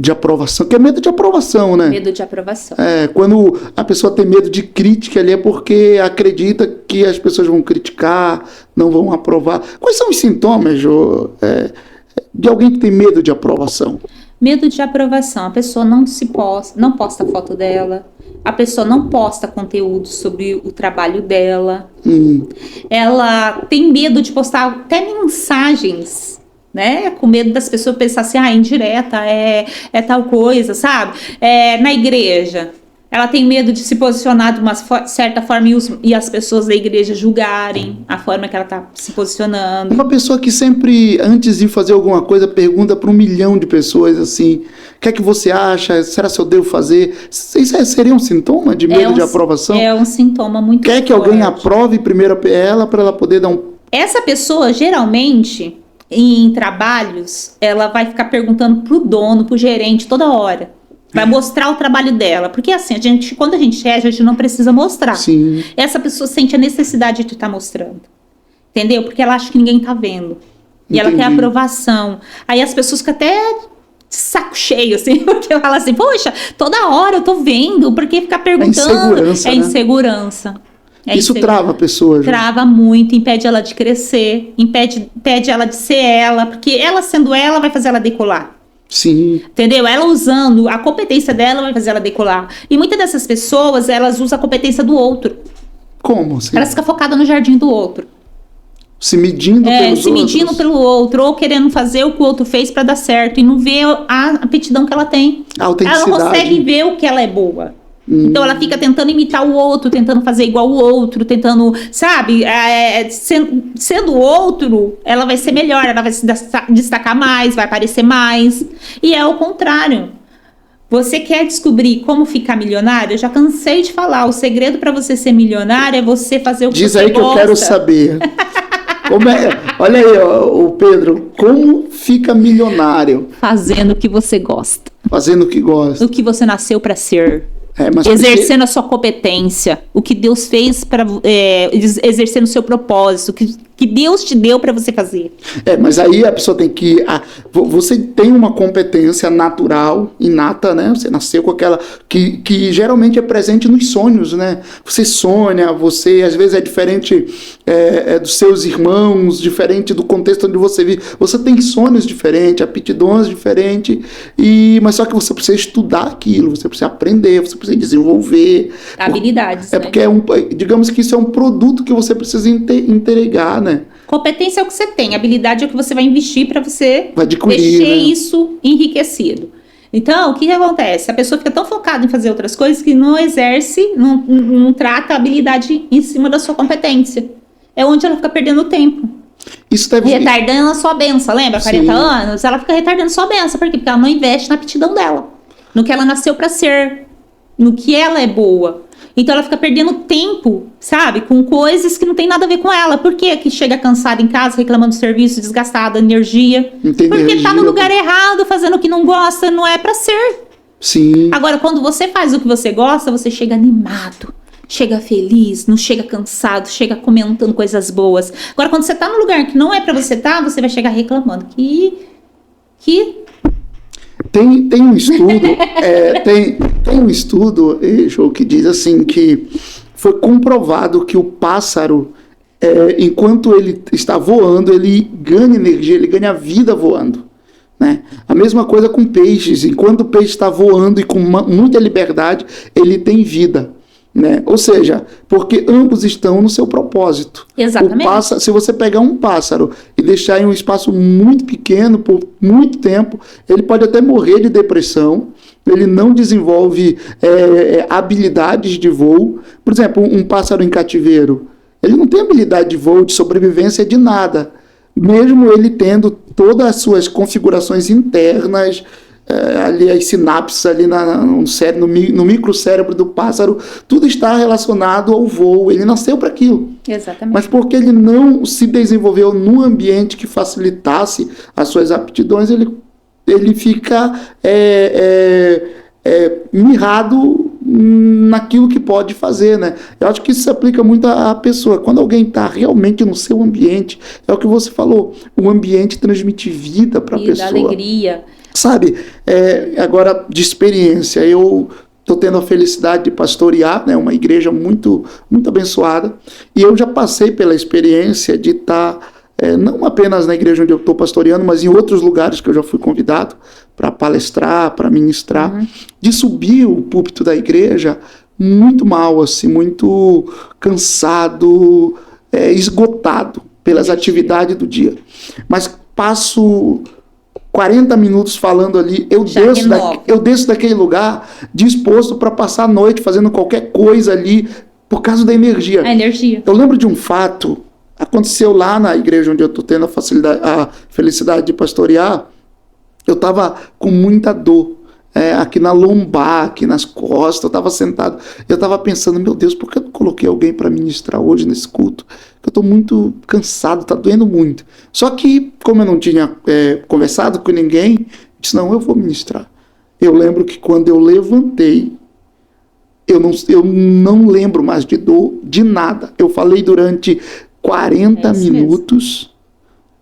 aprovação, que é medo de aprovação, né? Medo de aprovação. Quando a pessoa tem medo de crítica ali é porque acredita que as pessoas vão criticar, não vão aprovar. Quais são os sintomas, Jô, de alguém que tem medo de aprovação? Medo de aprovação. A pessoa não posta foto dela. A pessoa não posta conteúdo sobre o trabalho dela. Ela tem medo de postar até mensagens, né? Com medo das pessoas pensar assim, indireta, é tal coisa, sabe? Na igreja. Ela tem medo de se posicionar de uma certa forma e as pessoas da igreja julgarem a forma que ela está se posicionando. Uma pessoa que sempre, antes de fazer alguma coisa, pergunta para 1 milhão de pessoas assim, o que é que você acha? Será que eu devo fazer? Isso seria um sintoma de medo de aprovação? É um sintoma muito forte. Quer que alguém aprove primeiro ela para ela poder dar um... Essa pessoa, geralmente, em trabalhos, ela vai ficar perguntando pro dono, pro gerente, toda hora. Vai mostrar o trabalho dela. Porque assim, quando a gente não precisa mostrar. Sim. Essa pessoa sente a necessidade de estar mostrando. Entendeu? Porque ela acha que ninguém tá vendo. E ela quer aprovação. Aí as pessoas ficam até de saco cheio, assim. Porque fala assim, poxa, toda hora eu tô vendo. Porque ficar perguntando insegurança. Isso trava a pessoa. Trava muito, impede ela de crescer, impede ela de ser ela, porque ela sendo ela vai fazer ela decolar. Sim. Entendeu? Ela usando a competência dela vai fazer ela decolar. E muitas dessas pessoas, elas usam a competência do outro. Como assim? Ela fica focada no jardim do outro. Se medindo pelos outros. Se medindo pelo outro, ou querendo fazer o que o outro fez para dar certo e não vê a aptidão que ela tem. Ela não consegue ver o que ela é boa. Então ela fica tentando imitar o outro, tentando fazer igual o outro, tentando, sabe, sendo o outro, ela vai ser melhor, ela vai se destacar mais, vai aparecer mais. E é o contrário. Você quer descobrir como ficar milionário? Eu já cansei de falar, o segredo para você ser milionário é você fazer o que Diz você aí gosta. Que eu quero saber. Olha aí, o Pedro, como fica milionário? Fazendo o que você gosta. Fazendo o que gosta. O que você nasceu para ser. Mas exercendo a sua competência, o que Deus fez para exercendo o seu propósito, que Deus te deu para você fazer. Mas aí a pessoa tem que... você tem uma competência natural, inata, né? Você nasceu com aquela... Que geralmente é presente nos sonhos, né? Você sonha, você às vezes é diferente dos seus irmãos, diferente do contexto onde você vive. Você tem sonhos diferentes, aptidões diferentes, mas só que você precisa estudar aquilo, você precisa aprender, você precisa desenvolver. Habilidades, né? Porque digamos que isso é um produto que você precisa entregar, né? Competência é o que você tem, habilidade é o que você vai investir para você adquirir, deixar isso enriquecido. Então, o que acontece? A pessoa fica tão focada em fazer outras coisas que não exerce, não trata a habilidade em cima da sua competência. É onde ela fica perdendo tempo. Isso deve... Retardando a sua benção, lembra? 40 anos, ela fica retardando a sua benção. Por quê? Porque ela não investe na aptidão dela, no que ela nasceu para ser, no que ela é boa. Então ela fica perdendo tempo, sabe? Com coisas que não tem nada a ver com ela. Por que que chega cansada em casa, reclamando do serviço, desgastada, energia? Porque tá no lugar errado, fazendo o que não gosta, não é pra ser. Sim. Agora, quando você faz o que você gosta, você chega animado, chega feliz, não chega cansado, chega comentando coisas boas. Agora, quando você tá no lugar que não é pra você estar, você vai chegar reclamando. Tem um estudo, tem um estudo, Jô, que diz assim que foi comprovado que o pássaro, enquanto ele está voando, ele ganha energia, ele ganha vida voando. Né? A mesma coisa com peixes, enquanto o peixe está voando e com muita liberdade, ele tem vida. Né? Ou seja, porque ambos estão no seu propósito. Exatamente. Se você pegar um pássaro e deixar em um espaço muito pequeno por muito tempo, ele pode até morrer de depressão, ele não desenvolve habilidades de voo. Por exemplo, um pássaro em cativeiro, ele não tem habilidade de voo, de sobrevivência, de nada. Mesmo ele tendo todas as suas configurações internas, ali as sinapses ali no microcérebro do pássaro, tudo está relacionado ao voo, ele nasceu para aquilo. Exatamente. Mas porque ele não se desenvolveu num ambiente que facilitasse as suas aptidões, ele fica mirrado naquilo que pode fazer, né? Eu acho que isso se aplica muito à pessoa. Quando alguém está realmente no seu ambiente, é o que você falou, o ambiente transmite vida para a pessoa. Alegria. Sabe, agora de experiência, eu estou tendo a felicidade de pastorear, né, uma igreja muito, muito abençoada, e eu já passei pela experiência de estar, não apenas na igreja onde eu estou pastoreando, mas em outros lugares que eu já fui convidado para palestrar, para ministrar, de subir o púlpito da igreja muito mal, assim, muito cansado, esgotado pelas atividades do dia. Mas passo 40 minutos falando ali, eu desço daquele lugar disposto para passar a noite fazendo qualquer coisa ali por causa da energia. A energia. Eu lembro de um fato, aconteceu lá na igreja onde eu estou tendo a felicidade de pastorear. Eu estava com muita dor, aqui na lombar, aqui nas costas, eu estava sentado, eu estava pensando, meu Deus, por que eu não coloquei alguém para ministrar hoje nesse culto? Eu estou muito cansado, está doendo muito. Só que, como eu não tinha conversado com ninguém, disse, não, eu vou ministrar. Eu lembro que quando eu levantei, eu não lembro mais de dor, de nada. Eu falei durante 40 minutos,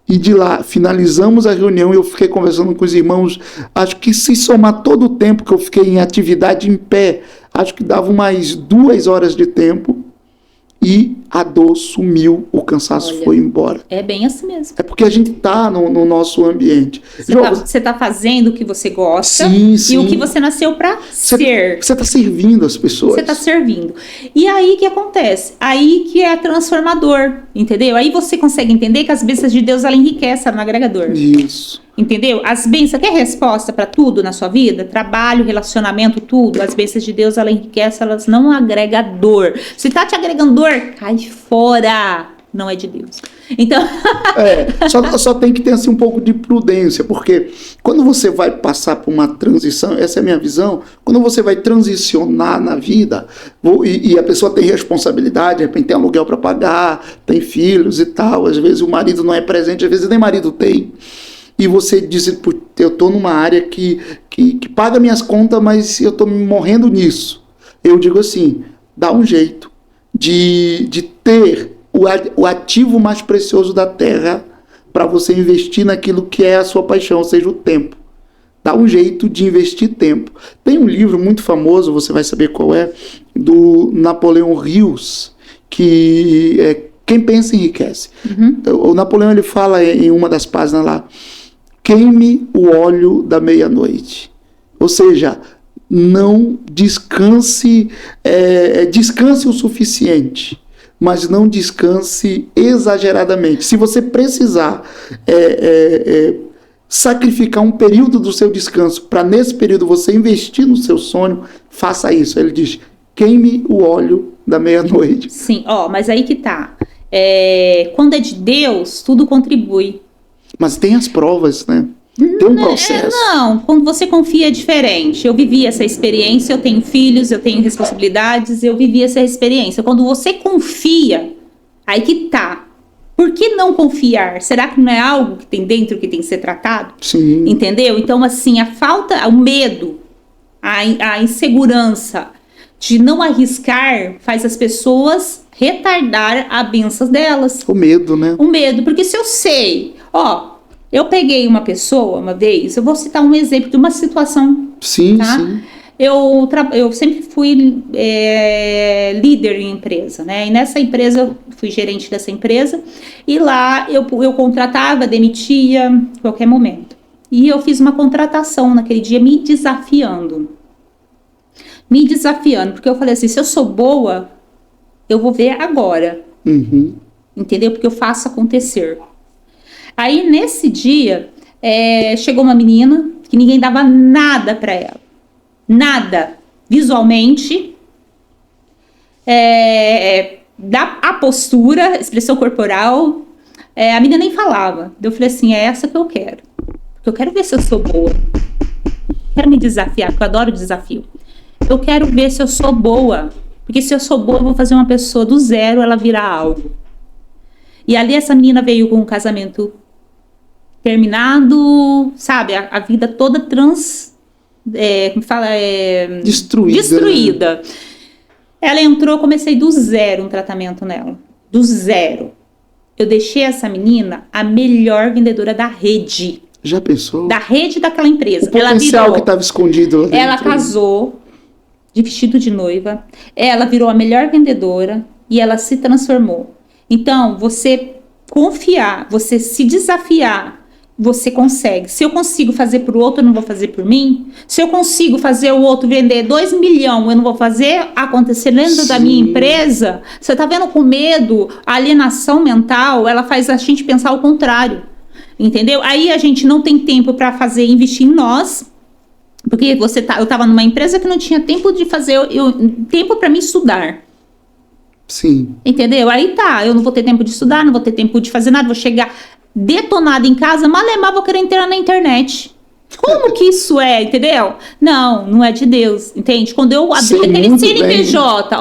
e de lá finalizamos a reunião e eu fiquei conversando com os irmãos. Acho que se somar todo o tempo que eu fiquei em atividade em pé, acho que dava mais 2 horas de tempo. e a dor sumiu, o cansaço Olha, foi embora. É bem assim mesmo. É porque a gente está no nosso ambiente. Você tá fazendo o que você gosta sim, e sim. o que você nasceu para ser. Você está servindo as pessoas. Você está servindo. E aí que acontece? Aí que é transformador, entendeu? Aí você consegue entender que as bênçãos de Deus, ela enriquece, ela não é agregador. Isso. Entendeu? As bênçãos, quer resposta para tudo na sua vida? Trabalho, relacionamento, tudo. As bênçãos de Deus, ela enriquece, elas não agregam dor. Se tá te agregando dor, cai fora. Não é de Deus. Então... só tem que ter assim, um pouco de prudência, porque quando você vai passar por uma transição, essa é a minha visão, quando você vai transicionar na vida, e a pessoa tem responsabilidade, de repente tem aluguel para pagar, tem filhos e tal, às vezes o marido não é presente, às vezes nem marido tem, e você diz, eu estou numa área que paga minhas contas, mas eu estou morrendo nisso. Eu digo assim, dá um jeito de ter o ativo mais precioso da terra para você investir naquilo que é a sua paixão, ou seja, o tempo. Dá um jeito de investir tempo. Tem um livro muito famoso, você vai saber qual é, do Napoleão Hills, que é Quem Pensa Enriquece. O Napoleão, ele fala em uma das páginas lá, queime o óleo da meia-noite. Ou seja, não descanse, descanse o suficiente, mas não descanse exageradamente. Se você precisar sacrificar um período do seu descanso para nesse período você investir no seu sono, faça isso. Ele diz, queime o óleo da meia-noite. Sim, mas aí que tá. Quando é de Deus, tudo contribui. Mas tem as provas, né? Tem um processo. Não, quando você confia é diferente. Eu vivi essa experiência, eu tenho filhos, eu tenho responsabilidades, eu vivi essa experiência. Quando você confia, aí que tá. Por que não confiar? Será que não é algo que tem dentro que tem que ser tratado? Sim. Entendeu? Então, assim, a falta, o medo, a insegurança de não arriscar faz as pessoas retardar a bênção delas. O medo, né? O medo, porque se eu sei, eu peguei uma pessoa uma vez, eu vou citar um exemplo de uma situação. Sim, tá? sim. Eu sempre fui líder em empresa, né? E nessa empresa, eu fui gerente dessa empresa, e lá eu contratava, demitia a qualquer momento. E eu fiz uma contratação naquele dia me desafiando, porque eu falei assim, se eu sou boa, eu vou ver agora. Entendeu? Porque eu faço acontecer. Aí, nesse dia, chegou uma menina que ninguém dava nada para ela. Nada. Visualmente, a postura, expressão corporal, a menina nem falava. Eu falei assim, é essa que eu quero. Porque eu quero ver se eu sou boa. Quero me desafiar, porque eu adoro desafio. Eu quero ver se eu sou boa. Porque se eu sou boa, eu vou fazer uma pessoa do zero, ela virar algo. E ali essa menina veio com um casamento terminado, sabe? A vida toda destruída. Ela entrou, comecei do zero um tratamento nela. Do zero. Eu deixei essa menina a melhor vendedora da rede. Já pensou? Da rede daquela empresa. O potencial que estava escondido lá dentro. Ela casou de vestido de noiva. Ela virou a melhor vendedora e ela se transformou. Então, você confiar, você se desafiar, você consegue. Se eu consigo fazer por outro, eu não vou fazer por mim? Se eu consigo fazer o outro vender 2 milhões, eu não vou fazer acontecer dentro da minha empresa? Você tá vendo com medo, a alienação mental, ela faz a gente pensar o contrário. Entendeu? Aí a gente não tem tempo para investir em nós, porque eu tava numa empresa que não tinha tempo de fazer, tempo para me estudar. Sim. Entendeu? Aí tá, eu não vou ter tempo de estudar, não vou ter tempo de fazer nada, vou chegar detonada em casa, malemar, vou querer entrar na internet. Como que isso é, entendeu? Não é de Deus, entende? Quando eu abri aquele CNPJ,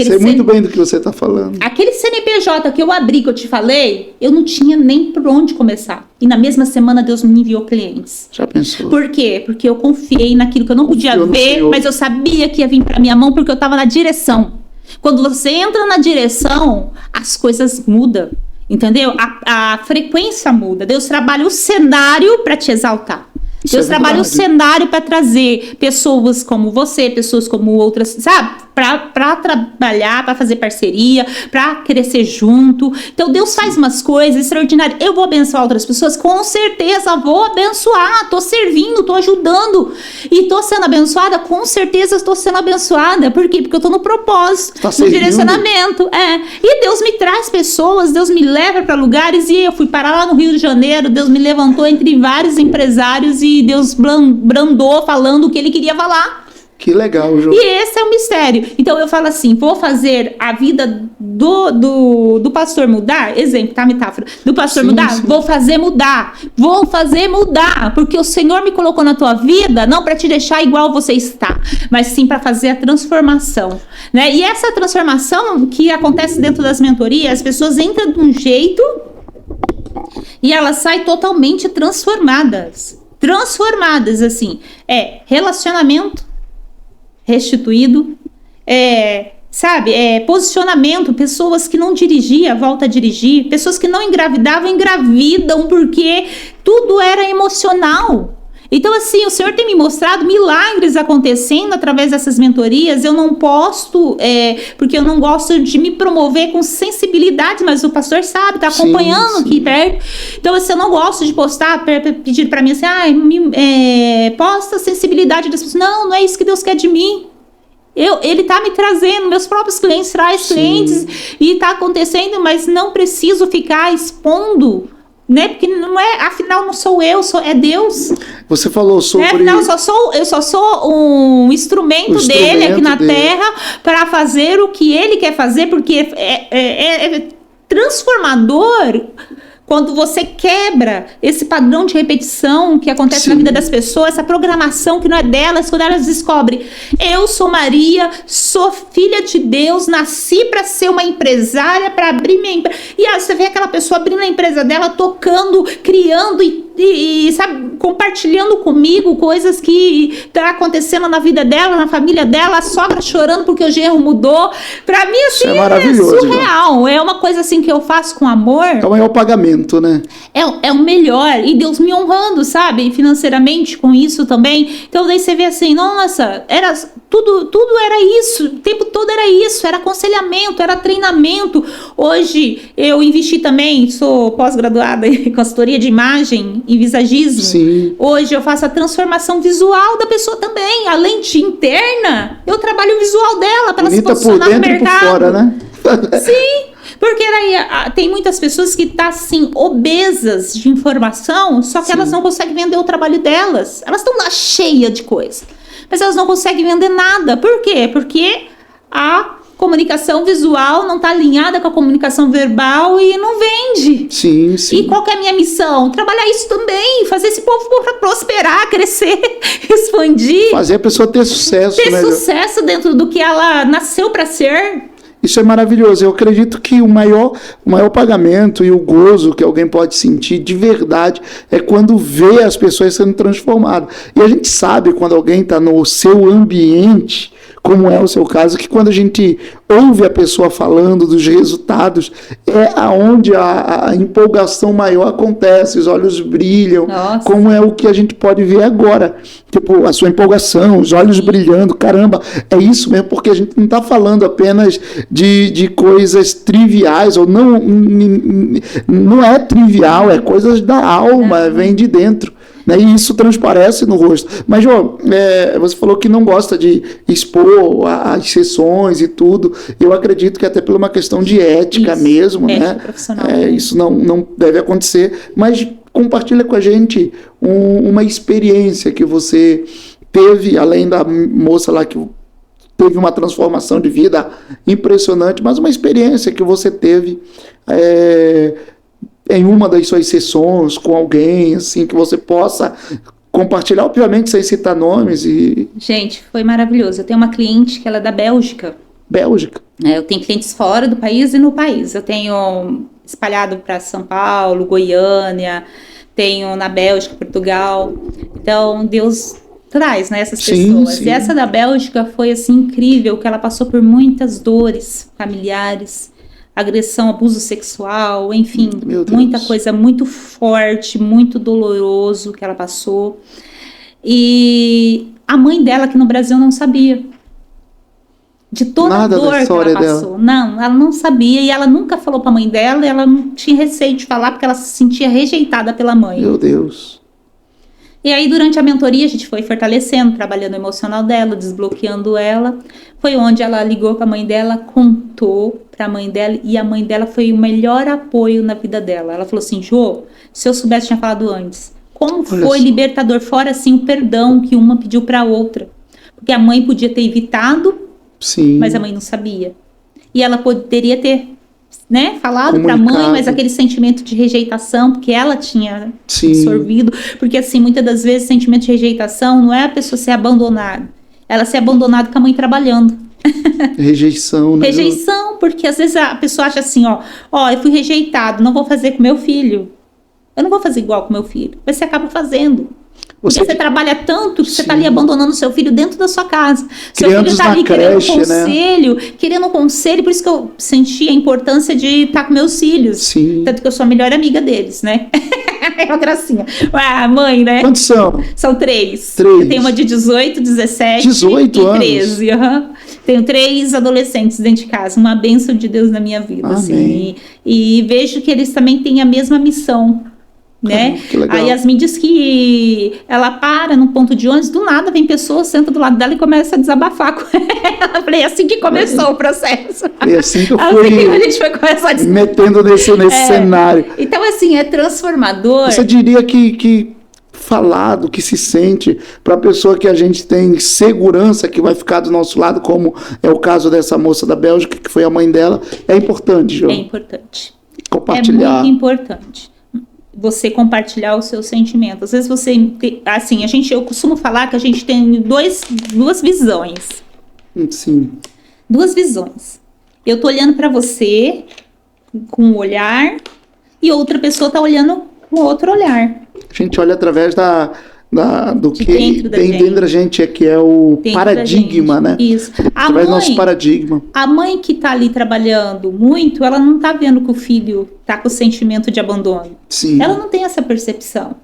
sei muito bem do que você tá falando. Aquele CNPJ que eu abri, que eu te falei, eu não tinha nem por onde começar. E na mesma semana Deus me enviou clientes. Já pensou? Por quê? Porque eu confiei naquilo que eu não podia ver, mas eu sabia que ia vir pra minha mão porque eu tava na direção. Quando você entra na direção, as coisas mudam, entendeu? A frequência muda. Deus trabalha o cenário para te exaltar. Isso Deus é trabalha o verdade. cenário para trazer pessoas como você, pessoas como outras, sabe? Para trabalhar, para fazer parceria, para crescer junto. Então Deus faz umas coisas extraordinárias. Eu vou abençoar outras pessoas? Com certeza vou abençoar. Tô servindo, tô ajudando e tô sendo abençoada. Com certeza estou sendo abençoada. Por quê? Porque eu tô no propósito, Tá no servindo. direcionamento. E Deus me traz pessoas, Deus me leva para lugares, e eu fui parar lá no Rio de Janeiro. Deus me levantou entre vários empresários e Deus brandou falando o que ele queria falar. Que legal, Jô. E esse é o mistério. Então eu falo assim, vou fazer a vida do pastor mudar, exemplo, tá? Metáfora. Do pastor mudar, sim. vou fazer mudar, porque o Senhor me colocou na tua vida, não para te deixar igual você está, mas sim para fazer a transformação, né? E essa transformação que acontece dentro das mentorias, as pessoas entram de um jeito e elas saem totalmente transformadas, assim, relacionamento restituído, posicionamento, pessoas que não dirigiam, volta a dirigir, pessoas que não engravidavam, engravidam, porque tudo era emocional. Então, assim, o Senhor tem me mostrado milagres acontecendo através dessas mentorias. Eu não posto, porque eu não gosto de me promover com sensibilidade, mas o pastor sabe, tá acompanhando sim. aqui perto. Então, assim, eu não gosto de postar, pedir pra mim assim, posta a sensibilidade das pessoas. Não é isso que Deus quer de mim. Ele tá me trazendo, meus próprios clientes, traz clientes, e tá acontecendo, mas não preciso ficar expondo, né? Porque afinal não sou eu, é Deus. Você falou sobre... Afinal, eu só sou um instrumento dele aqui na terra para fazer o que ele quer fazer, porque é transformador quando você quebra esse padrão de repetição que acontece na vida das pessoas, essa programação que não é delas, quando elas descobrem, eu sou Maria, sou filha de Deus, nasci para ser uma empresária, para abrir minha empresa. E aí você vê aquela pessoa abrindo a empresa dela, tocando, criando e sabe, compartilhando comigo coisas que tá acontecendo na vida dela, na família dela, a sogra chorando porque o genro mudou. Para mim, assim, é surreal. É uma coisa assim que eu faço com amor. É o maior pagamento, né? É o melhor. E Deus me honrando, sabe? Financeiramente com isso também. Então daí você vê assim, nossa, tudo era isso. O tempo todo era isso. Era aconselhamento, era treinamento. Hoje eu investi também, sou pós-graduada em consultoria de imagem e visagismo. Sim. Hoje eu faço a transformação visual da pessoa também. Além de interna, eu trabalho o visual dela para ela se posicionar no mercado. Por fora, né? Sim, porque aí tem muitas pessoas que estão assim, obesas de informação, só que elas não conseguem vender o trabalho delas. Elas estão lá cheias de coisa, mas elas não conseguem vender nada. Por quê? Porque a comunicação visual não está alinhada com a comunicação verbal e não vende. Sim. E qual que é a minha missão? Trabalhar isso também, fazer esse povo prosperar, crescer, expandir. Fazer a pessoa ter sucesso. Ter sucesso dentro do que ela nasceu para ser. Isso é maravilhoso. Eu acredito que o maior pagamento e o gozo que alguém pode sentir de verdade é quando vê as pessoas sendo transformadas. E a gente sabe quando alguém está no seu ambiente, como é o seu caso, que quando a gente ouve a pessoa falando dos resultados, é aonde a empolgação maior acontece, os olhos brilham, como é o que a gente pode ver agora. Tipo, a sua empolgação, os olhos brilhando, caramba, é isso mesmo, porque a gente não está falando apenas de coisas triviais, ou não é trivial, é coisas da alma, vem de dentro. E isso transparece no rosto. Mas, Jô, você falou que não gosta de expor as sessões e tudo. Eu acredito que até por uma questão de ética mesmo, né? Profissional. Isso não deve acontecer. Mas compartilha com a gente uma experiência que você teve, além da moça lá que teve uma transformação de vida impressionante, mas uma experiência que você teve em uma das suas sessões com alguém, assim, que você possa compartilhar, obviamente sem citar nomes. Gente, foi maravilhoso. Eu tenho uma cliente que ela é da Bélgica. Eu tenho clientes fora do país e no país. Eu tenho espalhado para São Paulo, Goiânia, tenho na Bélgica, Portugal. Então, Deus traz, né, essas pessoas. Sim. E essa da Bélgica foi, assim, incrível, que ela passou por muitas dores familiares, agressão, abuso sexual, enfim, muita coisa muito forte, muito doloroso que ela passou. E a mãe dela aqui no Brasil não sabia. De toda a dor que ela passou. Não, ela não sabia e ela nunca falou pra mãe dela e ela não tinha receio de falar porque ela se sentia rejeitada pela mãe. Meu Deus. E aí, durante a mentoria, a gente foi fortalecendo, trabalhando o emocional dela, desbloqueando ela. Foi onde ela ligou pra mãe dela, contou pra mãe dela e a mãe dela foi o melhor apoio na vida dela. Ela falou assim, Jô, se eu soubesse, tinha falado antes. Como foi libertador, fora assim o perdão que uma pediu pra outra. Porque a mãe podia ter evitado, sim, mas a mãe não sabia. E ela poderia ter, né, falado para a mãe, mas aquele sentimento de rejeitação, porque ela tinha absorvido. Porque, assim, muitas das vezes, sentimento de rejeitação não é a pessoa ser abandonada. Ela ser abandonada com a mãe trabalhando. Rejeição, né? Rejeição, porque às vezes a pessoa acha assim, ó, eu fui rejeitado, não vou fazer com meu filho. Eu não vou fazer igual com meu filho. Mas você acaba fazendo. Porque você trabalha tanto que você está ali abandonando seu filho dentro da sua casa. Seu filho está ali querendo um conselho, por isso que eu senti a importância de estar com meus filhos. Sim. Tanto que eu sou a melhor amiga deles, né? É uma gracinha. Ah, mãe, né? Quantos são? São 3. 3. Eu tenho uma de 18, 17 18 e 13. Tenho 3 adolescentes dentro de casa. Uma bênção de Deus na minha vida. Assim. E vejo que eles também têm a mesma missão. Né? A Yasmin diz que ela para num ponto de ônibus, do nada vem pessoa, senta do lado dela e começa a desabafar com ela. Eu falei, assim que começou o processo. É assim que eu fui, a gente foi começar a metendo nesse cenário. Então, assim, é transformador. Você diria que falar do que se sente para a pessoa que a gente tem segurança que vai ficar do nosso lado, como é o caso dessa moça da Bélgica, que foi a mãe dela, é importante, Jô? É importante. Compartilhar. É muito importante. Você compartilhar o seu sentimento. Às vezes você, assim, eu costumo falar que a gente tem duas visões. Sim. 2 visões. Eu tô olhando para você com um olhar e outra pessoa tá olhando com outro olhar. A gente olha através do que tem dentro da gente, que é o paradigma, né? Isso. Através do nosso paradigma. A mãe que tá ali trabalhando muito, ela não tá vendo que o filho tá com o sentimento de abandono. Sim. Ela não tem essa percepção.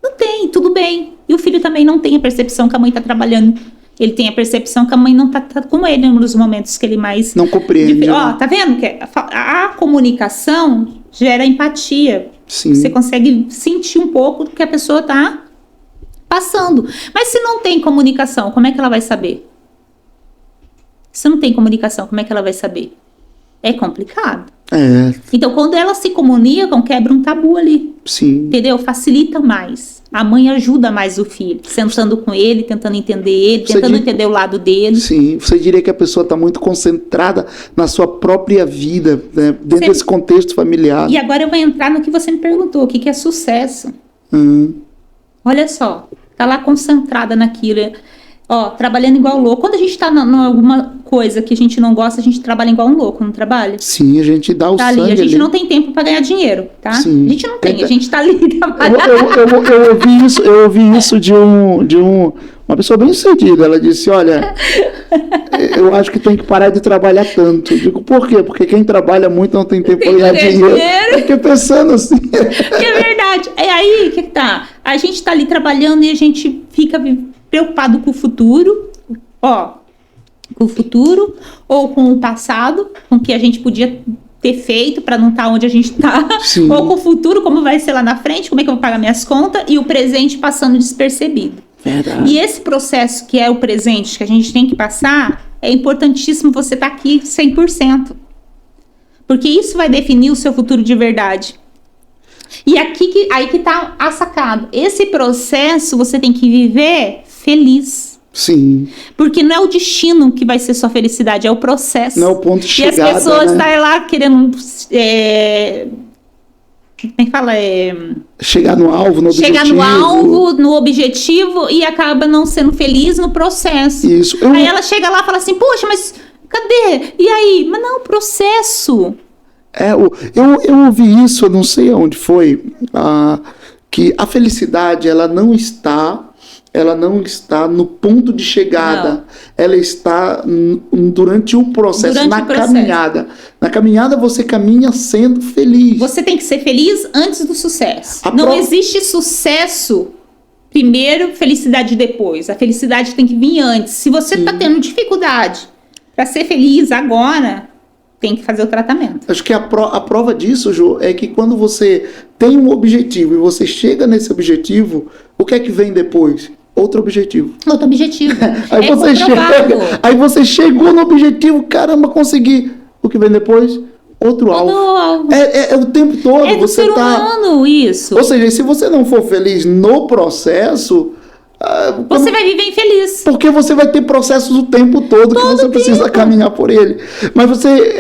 Não tem, tudo bem. E o filho também não tem a percepção que a mãe tá trabalhando. Ele tem a percepção que a mãe não tá com ele nos momentos que ele mais... Não compreende. Tá vendo? Que a comunicação gera empatia. Sim. Você consegue sentir um pouco do que a pessoa tá passando. Mas se não tem comunicação, como é que ela vai saber? Se não tem comunicação, como é que ela vai saber? É complicado. Então, quando elas se comunicam, quebra um tabu ali. Sim. Entendeu? Facilita mais. A mãe ajuda mais o filho, sentando com ele, tentando entender ele, tentando entender o lado dele. Sim, você diria que a pessoa está muito concentrada na sua própria vida, né? Dentro desse contexto familiar. E agora eu vou entrar no que você me perguntou, o que é sucesso? Olha só, tá lá concentrada naquilo, trabalhando igual louco. Quando a gente tá em alguma coisa que a gente não gosta, a gente trabalha igual um louco, não trabalha? Sim, a gente dá o sangue ali. A gente não tem tempo para ganhar dinheiro, tá? Sim. A gente não tem, a gente tá ali trabalhando. Eu ouvi isso de uma pessoa bem sucedida. Ela disse, olha, eu acho que tem que parar de trabalhar tanto. Eu digo, por quê? Porque quem trabalha muito não tem tempo para ganhar dinheiro. Eu fiquei pensando assim. Que é verdade. É aí que tá. A gente tá ali trabalhando e a gente fica preocupado com o futuro, com o futuro, ou com o passado, com o que a gente podia ter feito para não estar onde a gente está, ou com o futuro, como vai ser lá na frente, como é que eu vou pagar minhas contas, e o presente passando despercebido. Verdade. E esse processo que é o presente que a gente tem que passar, é importantíssimo você estar aqui 100%. Porque isso vai definir o seu futuro de verdade. E aí que tá a sacada. Esse processo você tem que viver feliz. Sim. Porque não é o destino que vai ser sua felicidade, é o processo. Não é o ponto de chegada, e as pessoas estão lá querendo... como é que fala? Chegar no alvo, no objetivo. Chegar no alvo, no objetivo e acaba não sendo feliz no processo. Isso. Aí ela chega lá e fala assim, poxa, mas cadê? E aí? Mas não, processo. Eu ouvi isso, eu não sei aonde foi, que a felicidade ela não está no ponto de chegada, não. Ela está durante o processo, caminhada. Na caminhada você caminha sendo feliz. Você tem que ser feliz antes do sucesso. Não existe sucesso primeiro, felicidade depois. A felicidade tem que vir antes. Se você está tendo dificuldade para ser feliz agora, tem que fazer o tratamento. Acho que a prova disso, Jô, é que quando você tem um objetivo e você chega nesse objetivo, o que é que vem depois? Outro objetivo. Outro objetivo. Aí você chegou no objetivo, caramba, consegui. O que vem depois? Outro alvo. É o tempo todo. É do ser humano isso. Ou seja, se você não for feliz no processo, você vai viver infeliz. Porque você vai ter processos o tempo todo que você precisa caminhar por ele. Mas você,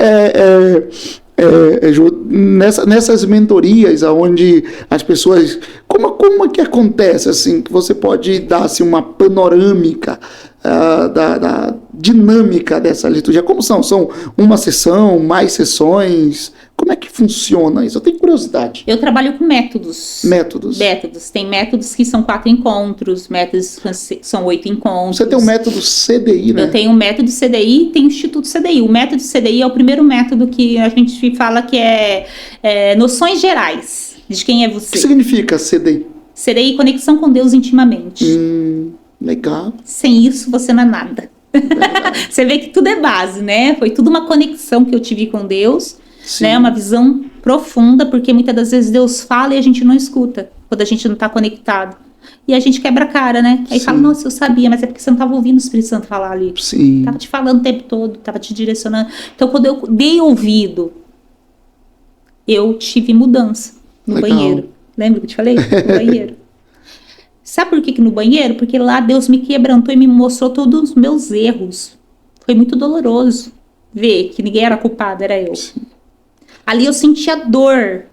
nessas mentorias, onde as pessoas... Como é que acontece, assim, que você pode dar assim, uma panorâmica da dinâmica dessa liturgia? Como são? São uma sessão, mais sessões? Como é que funciona isso? Eu tenho curiosidade. Eu trabalho com métodos. Métodos. Tem métodos que são 4 encontros, métodos que são 8 encontros. Você tem um método CDI, né? Eu tenho um método CDI e tenho o Instituto CDI. O método CDI é o primeiro método que a gente fala que é noções gerais de quem é você. O que significa CDI? CDI, conexão com Deus intimamente. Legal. Sem isso, você não é nada. Você vê que tudo é base, né? Foi tudo uma conexão que eu tive com Deus. Né, uma visão profunda, porque muitas das vezes Deus fala e a gente não escuta, quando a gente não está conectado. E a gente quebra a cara, né? Aí fala, nossa, eu sabia, mas é porque você não estava ouvindo o Espírito Santo falar ali. Sim. Tava te falando o tempo todo, tava te direcionando. Então, quando eu dei ouvido, eu tive mudança no banheiro. Lembra que eu te falei? No banheiro. Sabe por que no banheiro? Porque lá Deus me quebrantou e me mostrou todos os meus erros. Foi muito doloroso ver que ninguém era culpado, era eu. Sim. Ali eu senti a dor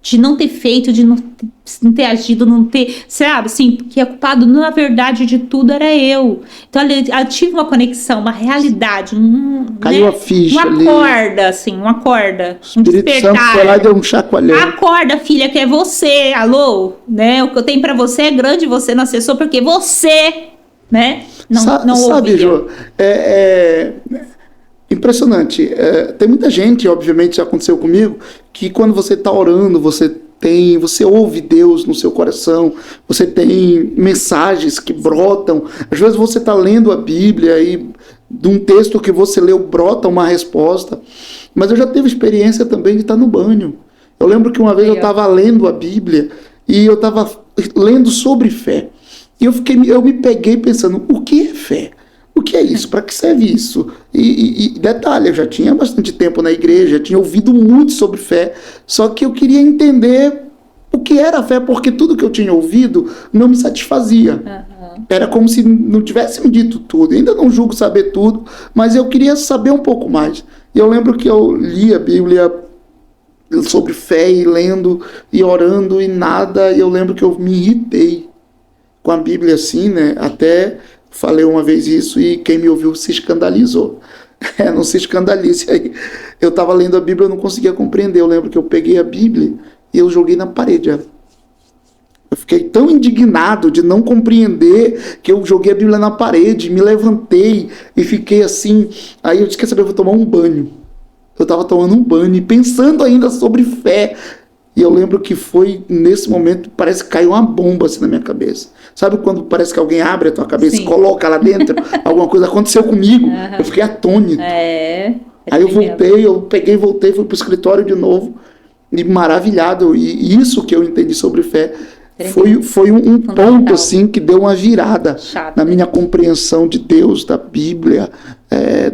de não ter feito, de não ter agido, não ter, sabe, assim, porque a culpado, na verdade, de tudo era eu. Então, ali, eu tive uma conexão, uma realidade, caiu a ficha uma corda, assim, uma corda, um despertar. Santo foi lá e deu um chacoalhão. Acorda, filha, que é você, alô, né, o que eu tenho pra você é grande, você não acessou, porque você, né, não sabe, ouvia. Jô, impressionante. Tem muita gente, obviamente, isso aconteceu comigo, que quando você está orando, você ouve Deus no seu coração, você tem mensagens que brotam. Às vezes você está lendo a Bíblia e de um texto que você leu brota uma resposta. Mas eu já tive experiência também de estar no banho. Eu lembro que uma vez eu estava lendo a Bíblia e eu estava lendo sobre fé. E eu me peguei pensando, o que é fé? O que é isso? Para que serve isso? E detalhe, eu já tinha bastante tempo na igreja, tinha ouvido muito sobre fé, só que eu queria entender o que era fé, porque tudo que eu tinha ouvido não me satisfazia. Era como se não tivesse me dito tudo. Ainda não julgo saber tudo, mas eu queria saber um pouco mais. E eu lembro que eu li a Bíblia sobre fé, e lendo, e orando, e nada. E eu lembro que eu me irritei com a Bíblia assim, né? Até... falei uma vez isso e quem me ouviu se escandalizou. Não se escandalize aí. Eu estava lendo a Bíblia, eu não conseguia compreender. Eu lembro que eu peguei a Bíblia e eu joguei na parede. Eu fiquei tão indignado de não compreender que eu joguei a Bíblia na parede, me levantei e fiquei assim. Aí eu disse, quer saber, eu vou tomar um banho. Eu estava tomando um banho e pensando ainda sobre fé. E eu lembro que foi nesse momento, parece que caiu uma bomba assim na minha cabeça. Sabe quando parece que alguém abre a tua cabeça e coloca lá dentro? Alguma coisa aconteceu comigo. Eu fiquei atônito. Aí eu voltei, voltei, fui pro escritório de novo. E maravilhado. E isso que eu entendi sobre fé foi um ponto assim que deu uma virada na minha compreensão de Deus, da Bíblia,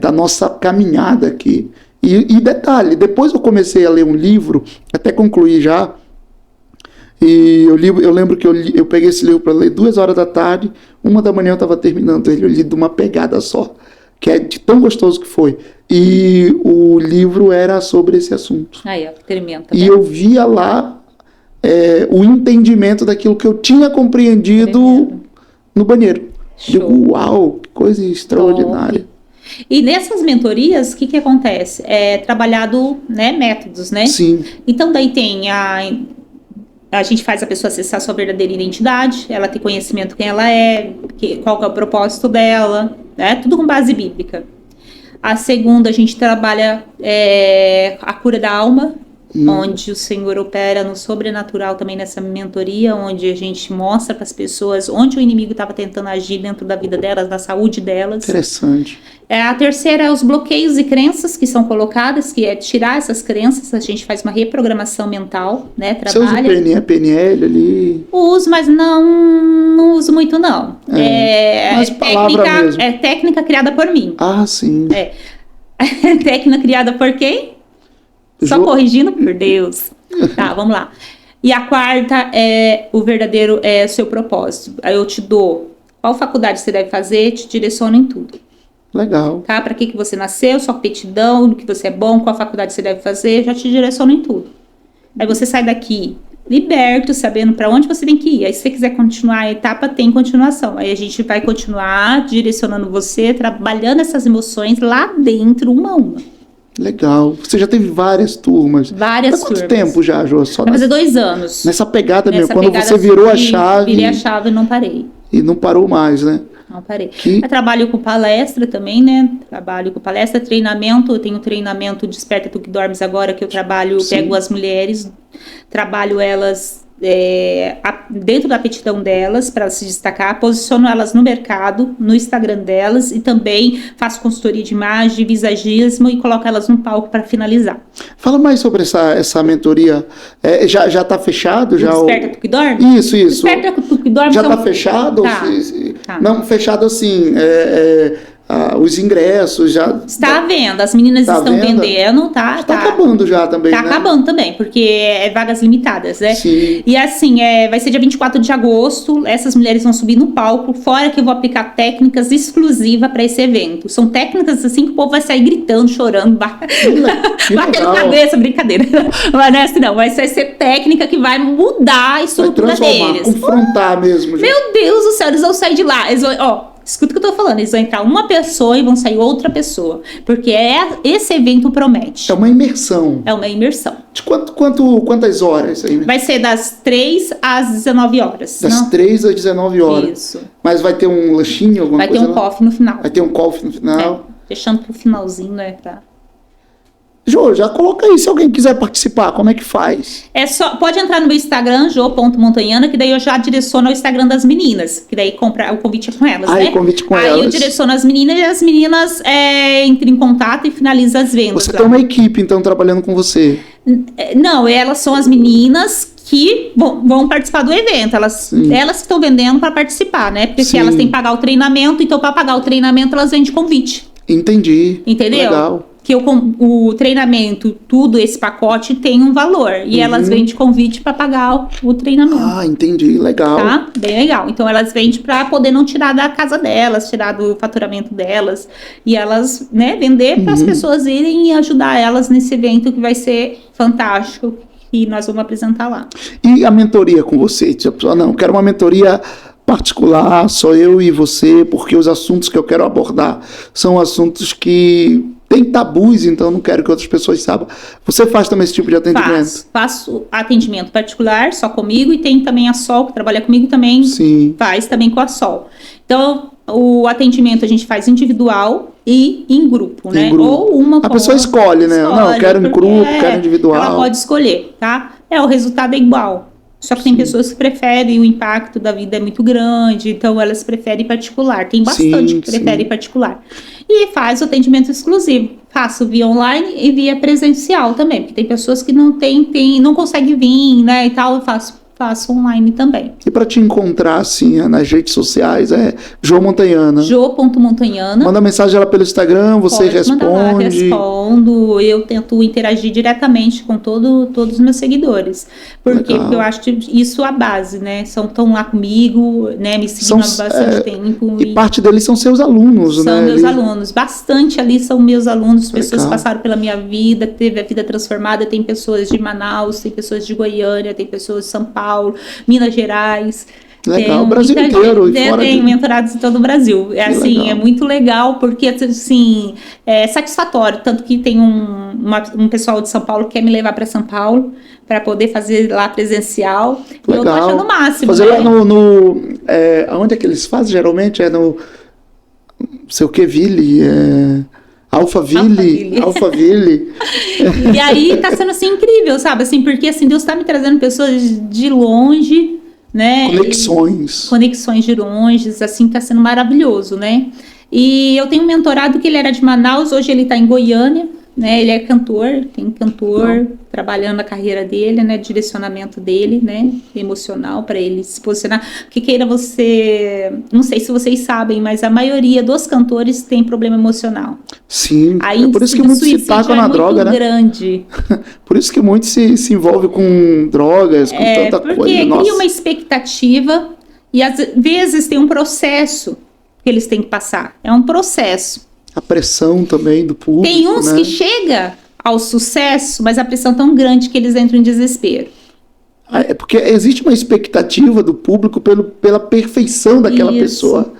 da nossa caminhada aqui. E detalhe, depois eu comecei a ler um livro, até concluí já, e eu lembro que eu peguei esse livro para ler 2 horas da tarde, 1 da manhã eu estava terminando ele, eu li de uma pegada só, que é de tão gostoso que foi. E o livro era sobre esse assunto. E eu via lá o entendimento daquilo que eu tinha compreendido no banheiro. Digo, uau, que coisa extraordinária. E nessas mentorias, o que acontece? É trabalhado, né, métodos, né? Sim. Então, daí tem a gente faz a pessoa acessar a sua verdadeira identidade, ela ter conhecimento quem ela é, qual que é o propósito dela, né? Tudo com base bíblica. A segunda, a gente trabalha a cura da alma, onde o Senhor opera no sobrenatural também nessa mentoria, onde a gente mostra para as pessoas onde o inimigo estava tentando agir dentro da vida delas, da saúde delas. Interessante. A terceira é os bloqueios e crenças que são colocadas, que é tirar essas crenças, a gente faz uma reprogramação mental, né, trabalha. Você usa PNL ali? Uso, mas não uso muito não. Mas palavra mesmo. É técnica criada por mim. Ah, sim. Técnica criada por quem? Só corrigindo por Deus. Tá, vamos lá. E a quarta é o verdadeiro seu propósito. Aí eu te dou qual faculdade você deve fazer, te direciono em tudo. Legal. Tá? Para que você nasceu, sua aptidão, no que você é bom, qual faculdade você deve fazer, já te direciono em tudo. Aí você sai daqui liberto, sabendo para onde você tem que ir. Aí se você quiser continuar a etapa, tem continuação. Aí a gente vai continuar direcionando você, trabalhando essas emoções lá dentro, uma a uma. Legal. Você já teve várias turmas. Várias turmas. Quanto tempo já, Jô? Vai fazer 2 anos. Nessa pegada mesmo, quando você virou a chave. Virei a chave e não parei. E não parou mais, né? Não parei. Eu trabalho com palestra também, né? Trabalho com palestra, treinamento. Eu tenho treinamento Desperta Tu Que Dormes Agora, que eu trabalho, pego as mulheres, trabalho elas dentro da aptidão delas para se destacar, posiciono elas no mercado, no Instagram delas e também faço consultoria de imagem, de visagismo e coloco elas no palco para finalizar. Fala mais sobre essa mentoria. Já está fechado? Desperta Tu Que Dorme? Isso. Desperta Tu Que Dorme. Já está fechado? Tá. Não, fechado assim, os ingressos já... Está à venda, as meninas estão vendendo, tá? Está acabando já também, né? Acabando também, porque é vagas limitadas, né? Sim. E assim, vai ser dia 24 de agosto, essas mulheres vão subir no palco, fora que eu vou aplicar técnicas exclusivas para esse evento. São técnicas assim que o povo vai sair gritando, chorando, batendo cabeça, brincadeira. Mas não é assim não, vai ser técnica que vai mudar a estrutura deles. Confrontar mesmo. Já. Meu Deus do céu, eles vão sair de lá, eles vão, escuta o que eu tô falando, eles vão entrar uma pessoa e vão sair outra pessoa. Porque esse evento promete. É uma imersão. É uma imersão. De quantas horas aí? Vai ser das 3 às 19 horas. Das 3 às 19 horas. Isso. Mas vai ter um lanchinho, alguma coisa? Vai ter um coffee no final. Vai ter um coffee no final. Deixando pro finalzinho, né? Jô, já coloca aí se alguém quiser participar, como é que faz? Pode entrar no meu Instagram, jo.montanhana, que daí eu já direciono ao Instagram das meninas, que daí o convite é com elas, né? O convite com elas. Aí eu direciono as meninas e as meninas entram em contato e finalizam as vendas. Você tem uma equipe, então, trabalhando com você? Não, elas são as meninas que vão participar do evento. Elas estão vendendo para participar, né? Porque elas têm que pagar o treinamento, então para pagar o treinamento elas vendem convite. Entendi. Entendeu? Legal. Que o treinamento, tudo esse pacote tem um valor. E elas vendem convite para pagar o treinamento. Ah, entendi. Legal. Tá? Bem legal. Então elas vendem para poder não tirar da casa delas, tirar do faturamento delas. E elas, né, vender para as pessoas irem e ajudar elas nesse evento que vai ser fantástico. E nós vamos apresentar lá. E a mentoria com você? Tipo, não, quero uma mentoria particular, só eu e você, porque os assuntos que eu quero abordar são assuntos que tem tabus, então não quero que outras pessoas saibam. Você faz também esse tipo de atendimento? Faço atendimento particular, só comigo, e tem também a Sol, que trabalha comigo também, faz também com a Sol. Então, o atendimento a gente faz individual e em grupo, né? Ou uma a pessoa escolhe, né? Não, eu quero em grupo, quero individual. Ela pode escolher, tá? O resultado é igual. Só que tem pessoas que preferem, o impacto da vida é muito grande, então elas preferem particular. Tem bastante que preferem particular. E faz o atendimento exclusivo. Faço via online e via presencial também, porque tem pessoas que não conseguem vir, né, e tal, eu faço online também. E para te encontrar, assim, nas redes sociais, Jo Montanhana. Jo.montanhana. Manda mensagem lá pelo Instagram, você responde. Mandar lá, respondo. Eu tento interagir diretamente com todos os meus seguidores. Porque eu acho que isso é a base, né? Estão lá comigo, né? Me seguindo há bastante tempo. E parte deles são seus alunos, né? São meus alunos. Bastante ali são meus alunos. Pessoas que passaram pela minha vida, teve a vida transformada. Tem pessoas de Manaus, tem pessoas de Goiânia, tem pessoas de São Paulo, Minas Gerais. Legal, o Brasil inteiro. Tem mentorados em todo o Brasil. É muito legal, porque assim, é satisfatório. Tanto que tem um pessoal de São Paulo que quer me levar para São Paulo para poder fazer lá presencial. Legal. Eu tô achando o máximo. Fazer lá onde é que eles fazem? Geralmente é no sei o que, Ville, Alphaville. E aí tá sendo assim incrível, sabe? Assim, porque assim, Deus tá me trazendo pessoas de longe, né? Conexões de longe, assim, tá sendo maravilhoso, né? E eu tenho um mentorado que ele era de Manaus, hoje ele tá em Goiânia, né? Ele é cantor, tem cantor trabalhando a carreira dele, né? Direcionamento dele, né? Emocional para ele se posicionar. Porque queira você, não sei se vocês sabem, mas a maioria dos cantores tem problema emocional. Sim. É por isso que muitos se tacam na droga, né? Grande. Por isso que muitos se envolvem com drogas, com tanta coisa. Porque cria uma expectativa e às vezes tem um processo que eles têm que passar. É um processo. A pressão também do público. Tem uns que chega ao sucesso, mas a pressão é tão grande que eles entram em desespero. É porque existe uma expectativa do público pela perfeição daquela pessoa.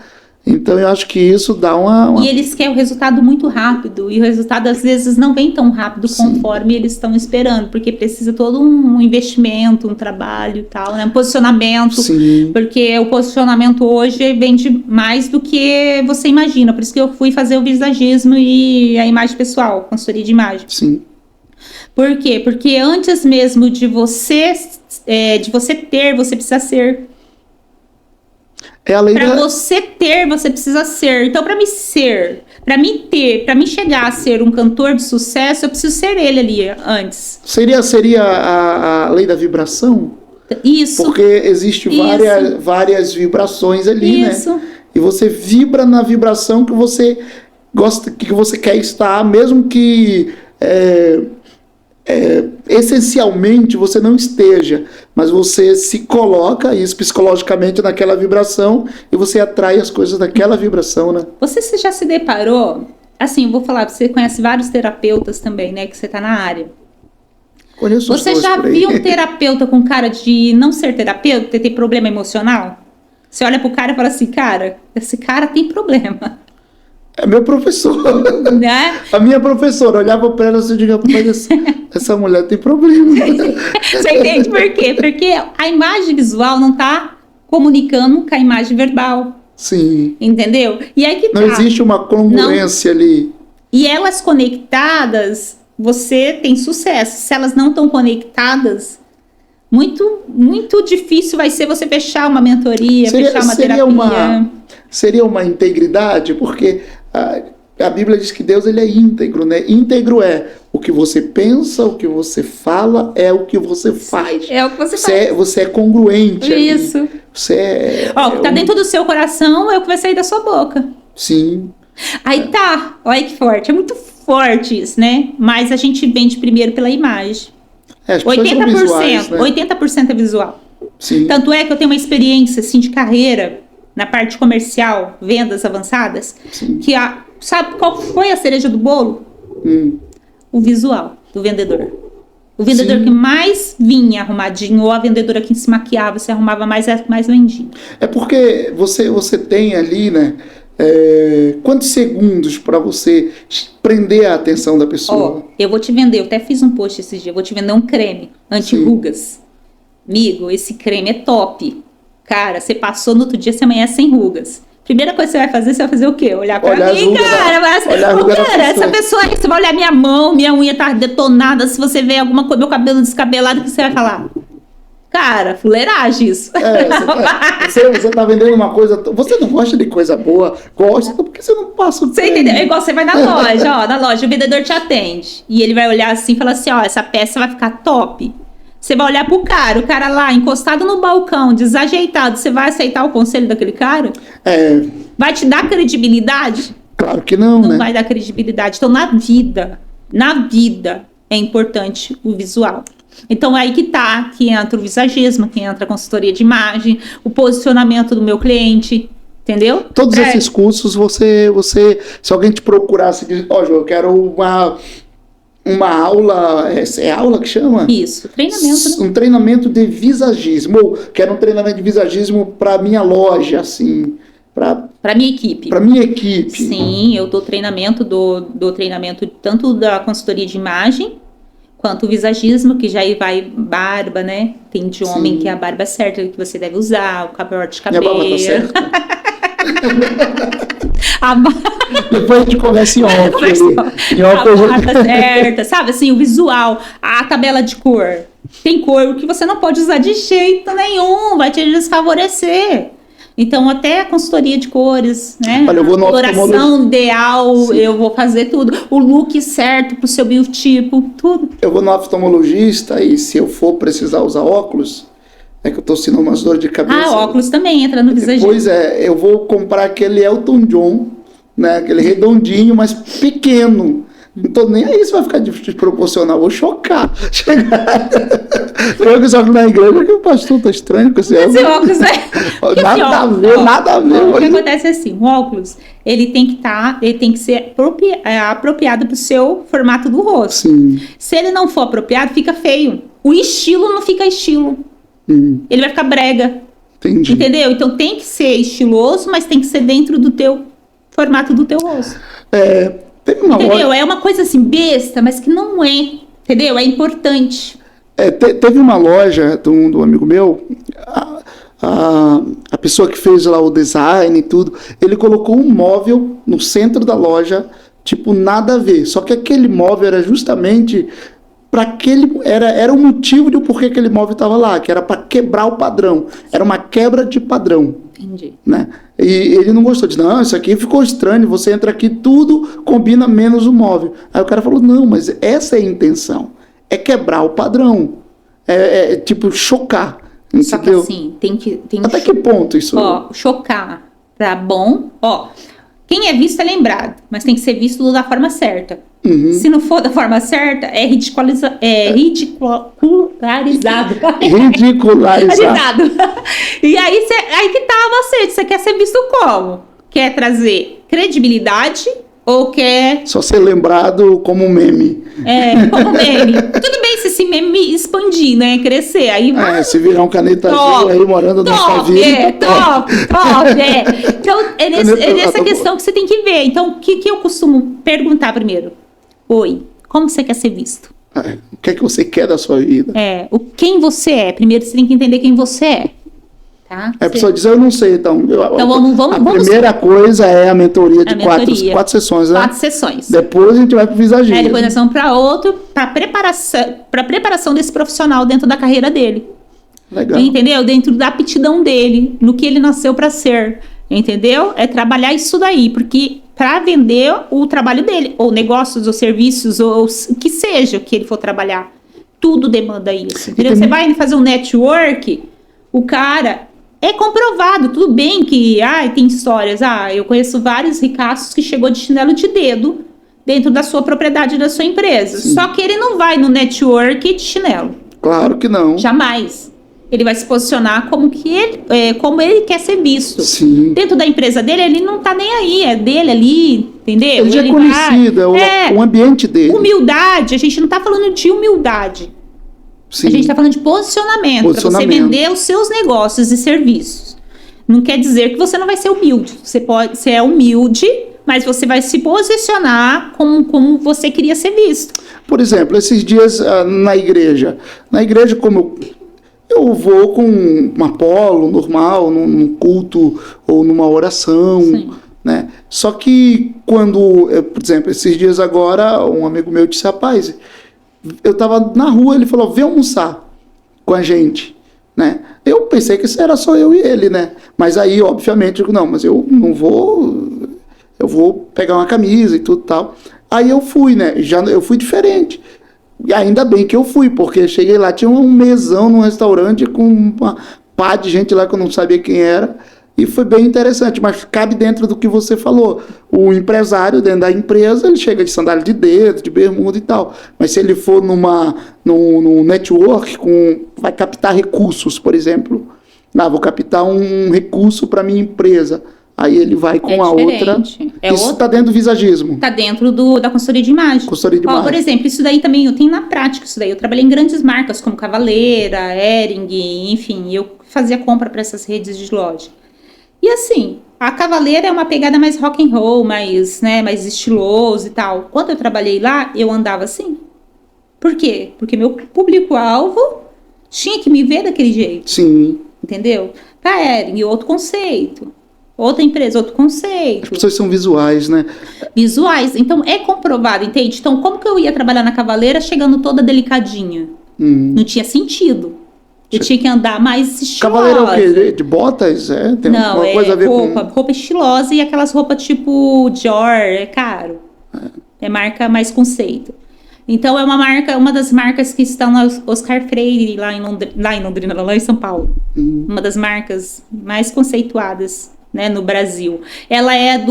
Então eu acho que isso dá uma... E eles querem o resultado muito rápido. E o resultado às vezes não vem tão rápido conforme eles estão esperando. Porque precisa todo um investimento, um trabalho e tal, né? Um posicionamento. Sim. Porque o posicionamento hoje vende mais do que você imagina. Por isso que eu fui fazer o visagismo e a imagem pessoal, consultoria de imagem. Sim. Por quê? Porque antes mesmo de você ter, você precisa ser. Para você ter, você precisa ser. Então, para mim chegar a ser um cantor de sucesso, eu preciso ser ele ali antes. Seria a lei da vibração? Isso. Porque existe várias vibrações ali, né? E você vibra na vibração que você gosta, que você quer estar, mesmo que essencialmente você não esteja, mas você se coloca isso psicologicamente naquela vibração e você atrai as coisas daquela vibração, né? Você já se deparou, assim, eu vou falar, você conhece vários terapeutas também, né, que você tá na área. Conheço os dois. Você já viu um terapeuta com cara de não ser terapeuta, ter problema emocional? Você olha pro cara e fala assim, cara, esse cara tem problema. É meu professor. Né? A minha professora olhava para ela e eu digo, mas essa mulher tem problema. Você entende por quê? Porque a imagem visual não está comunicando com a imagem verbal. Sim. Entendeu? E aí que não existe uma congruência ali. E elas conectadas, você tem sucesso. Se elas não estão conectadas, muito, muito difícil vai ser você fechar uma mentoria, fechar uma terapia. Seria uma integridade, porque a Bíblia diz que Deus ele é íntegro, né? Íntegro é o que você pensa, o que você fala, é o que você faz. É o que você faz. Você é congruente. Isso. Ali. Você o que tá dentro do seu coração é o que vai sair da sua boca. Sim. Aí tá, olha que forte. É muito forte isso, né? Mas a gente vende primeiro pela imagem. 80%, visuais, né? 80% é visual. Sim. Tanto é que eu tenho uma experiência assim, de carreira na parte comercial, vendas avançadas, Sim. que sabe qual foi a cereja do bolo? O visual do vendedor. O vendedor Sim. que mais vinha arrumadinho, ou a vendedora que se maquiava, se arrumava mais, mais vendia. É porque você tem ali, né? Quantos segundos para você prender a atenção da pessoa? Eu vou te vender, eu até fiz um post esses dias, eu vou te vender um creme anti-rugas. Amigo, esse creme é top. Cara, você passou no outro dia, você amanhece sem rugas. Primeira coisa que você vai fazer o quê? Olhar pra mim, cara. Essa pessoa aí, você vai olhar minha mão, minha unha tá detonada, se você vê alguma coisa, meu cabelo descabelado, o que você vai falar? Cara, fuleiragem isso. Você tá vendendo uma coisa... Você não gosta de coisa boa, gosta, porque você não passa o tempo. Você entendeu? É igual você vai na loja, na loja, o vendedor te atende. E ele vai olhar assim e falar assim, essa peça vai ficar top. Você vai olhar pro cara, o cara lá, encostado no balcão, desajeitado, você vai aceitar o conselho daquele cara? Vai te dar credibilidade? Claro que não, né? Não vai dar credibilidade. Então, na vida é importante o visual. Então, aí que entra o visagismo, que entra a consultoria de imagem, o posicionamento do meu cliente, entendeu? Todos esses cursos, você, se alguém te procurasse, diz, eu quero uma aula, é aula que chama? Isso, treinamento. Né? Um treinamento de visagismo, ou quero um treinamento de visagismo para minha loja, assim, para minha equipe. Para minha equipe. Sim, eu dou treinamento tanto da consultoria de imagem, quanto o visagismo, que já aí vai barba, né? Tem de homem que é a barba certa que você deve usar, o corte de cabelo. Minha barba tá certa? Depois a gente conversa em off. Em A off marca certa, sabe? Assim, o visual, a tabela de cor. Tem cor que você não pode usar de jeito nenhum, vai te desfavorecer. Então, até a consultoria de cores, né? Olha, eu vou no a coloração ideal, Sim. eu vou fazer tudo. O look certo pro seu biotipo, tudo. Eu vou no oftalmologista e se eu for precisar usar óculos, é que eu tô sentindo umas dores de cabeça. Óculos também entra no visagismo. Pois é, eu vou comprar aquele Elton John, né? Aquele redondinho, mas pequeno. Não tô nem aí se vai ficar desproporcional, vou chocar. Eu que só na igreja que o pastor tá estranho com esse óculos. Nada a ver, nada a ver. O que acontece é assim, o óculos, ele tem que ser apropriado pro seu formato do rosto. Sim. Se ele não for apropriado, fica feio. O estilo não fica estilo. Ele vai ficar brega. Entendi. Entendeu? Então tem que ser estiloso, mas tem que ser dentro do teu formato do teu rosto. Teve uma Entendeu? É uma coisa assim, besta, mas que não é. Entendeu? É importante. Teve uma loja de um amigo meu, a pessoa que fez lá o design e tudo, ele colocou um móvel no centro da loja, tipo, nada a ver. Só que aquele móvel era justamente para aquele. Era o motivo de porquê aquele móvel estava lá, que era para quebrar o padrão. Era uma quebra de padrão. Entendi. Né? E ele não gostou, disse, não, isso aqui ficou estranho, você entra aqui, tudo combina menos o móvel. Aí o cara falou, não, mas essa é a intenção, é quebrar o padrão, tipo chocar, Só que entendeu? assim, tem que Até que ponto isso? chocar pra bom, quem é visto é lembrado, mas tem que ser visto da forma certa. Se não for da forma certa, é ridicularizado. Ridicularizado. E aí que tá você quer ser visto como? Quer trazer credibilidade ou quer... Só ser lembrado como um meme. Como meme. Tudo bem se esse meme expandir, né? Crescer. Aí se virar um caneta azul aí morando na sua vida. Top. Então, é nessa questão que você tem que ver. Então, o que eu costumo perguntar primeiro? Oi, como você quer ser visto? O que é que você quer da sua vida? Quem você é. Primeiro você tem que entender quem você é. Tá? A pessoa diz, eu não sei, então. A primeira coisa é a mentoria de quatro sessões, né? 4 sessões. Depois a gente vai pro visagismo. Depois nós vamos para outro, para preparação desse profissional dentro da carreira dele. Legal. Entendeu? Dentro da aptidão dele, no que ele nasceu para ser. Entendeu? É trabalhar isso daí, porque para vender o trabalho dele, ou negócios, ou serviços, ou o que seja que ele for trabalhar, tudo demanda isso. Entendeu? Você vai fazer um network, o cara é comprovado, tudo bem que tem histórias, eu conheço vários ricaços que chegou de chinelo de dedo dentro da sua propriedade, da sua empresa. Sim. Só que ele não vai no network de chinelo. Claro que não. Jamais. Ele vai se posicionar como ele quer ser visto. Sim. Dentro da empresa dele, ele não tá nem aí, é dele ali, entendeu? Ele já é conhecido, é o ambiente dele. Humildade, a gente não tá falando de humildade. Sim. A gente tá falando de posicionamento. Para você vender os seus negócios e serviços. Não quer dizer que você não vai ser humilde. Você é humilde, mas você vai se posicionar como você queria ser visto. Por exemplo, esses dias na igreja, como eu vou com um apolo normal, num culto ou numa oração, sim, né? Só que quando, por exemplo, esses dias agora, um amigo meu disse, rapaz, eu estava na rua, ele falou, vem almoçar com a gente, né? Eu pensei que era só eu e ele, né? Mas aí, obviamente, eu digo, não, mas eu não vou, eu vou pegar uma camisa e tudo tal. Aí eu fui, né? Eu fui diferente. E ainda bem que eu fui, porque cheguei lá, tinha um mesão num restaurante com uma pá de gente lá que eu não sabia quem era, e foi bem interessante, mas cabe dentro do que você falou. O empresário dentro da empresa, ele chega de sandália de dedo, de bermuda e tal, mas se ele for num network, vai captar recursos, por exemplo, vou captar um recurso para minha empresa. Aí ele vai com a outra. Isso está dentro do visagismo. Está dentro da consultoria de imagem. Consultoria de imagem. Por exemplo, isso daí também eu tenho na prática. Isso daí eu trabalhei em grandes marcas como Cavaleira, Hering, enfim, eu fazia compra para essas redes de loja. E assim, a Cavaleira é uma pegada mais rock and roll, mais estiloso e tal. Quando eu trabalhei lá, eu andava assim. Por quê? Porque meu público-alvo tinha que me ver daquele jeito. Sim. Entendeu? Para Hering, outro conceito. outra empresa, outro conceito. As pessoas são visuais, né? Visuais. Então, é comprovado, entende? Então, como que eu ia trabalhar na Cavaleira chegando toda delicadinha? Não tinha sentido. Eu tinha que andar mais estilosa. Cavaleira é o quê? De botas? Tem Não, alguma coisa a ver roupa estilosa e aquelas roupas tipo Dior, é caro. É marca mais conceito. Então, é uma das marcas que estão na Oscar Freire, lá em Londrina, lá em São Paulo. Uma das marcas mais conceituadas, né, no Brasil. Ela é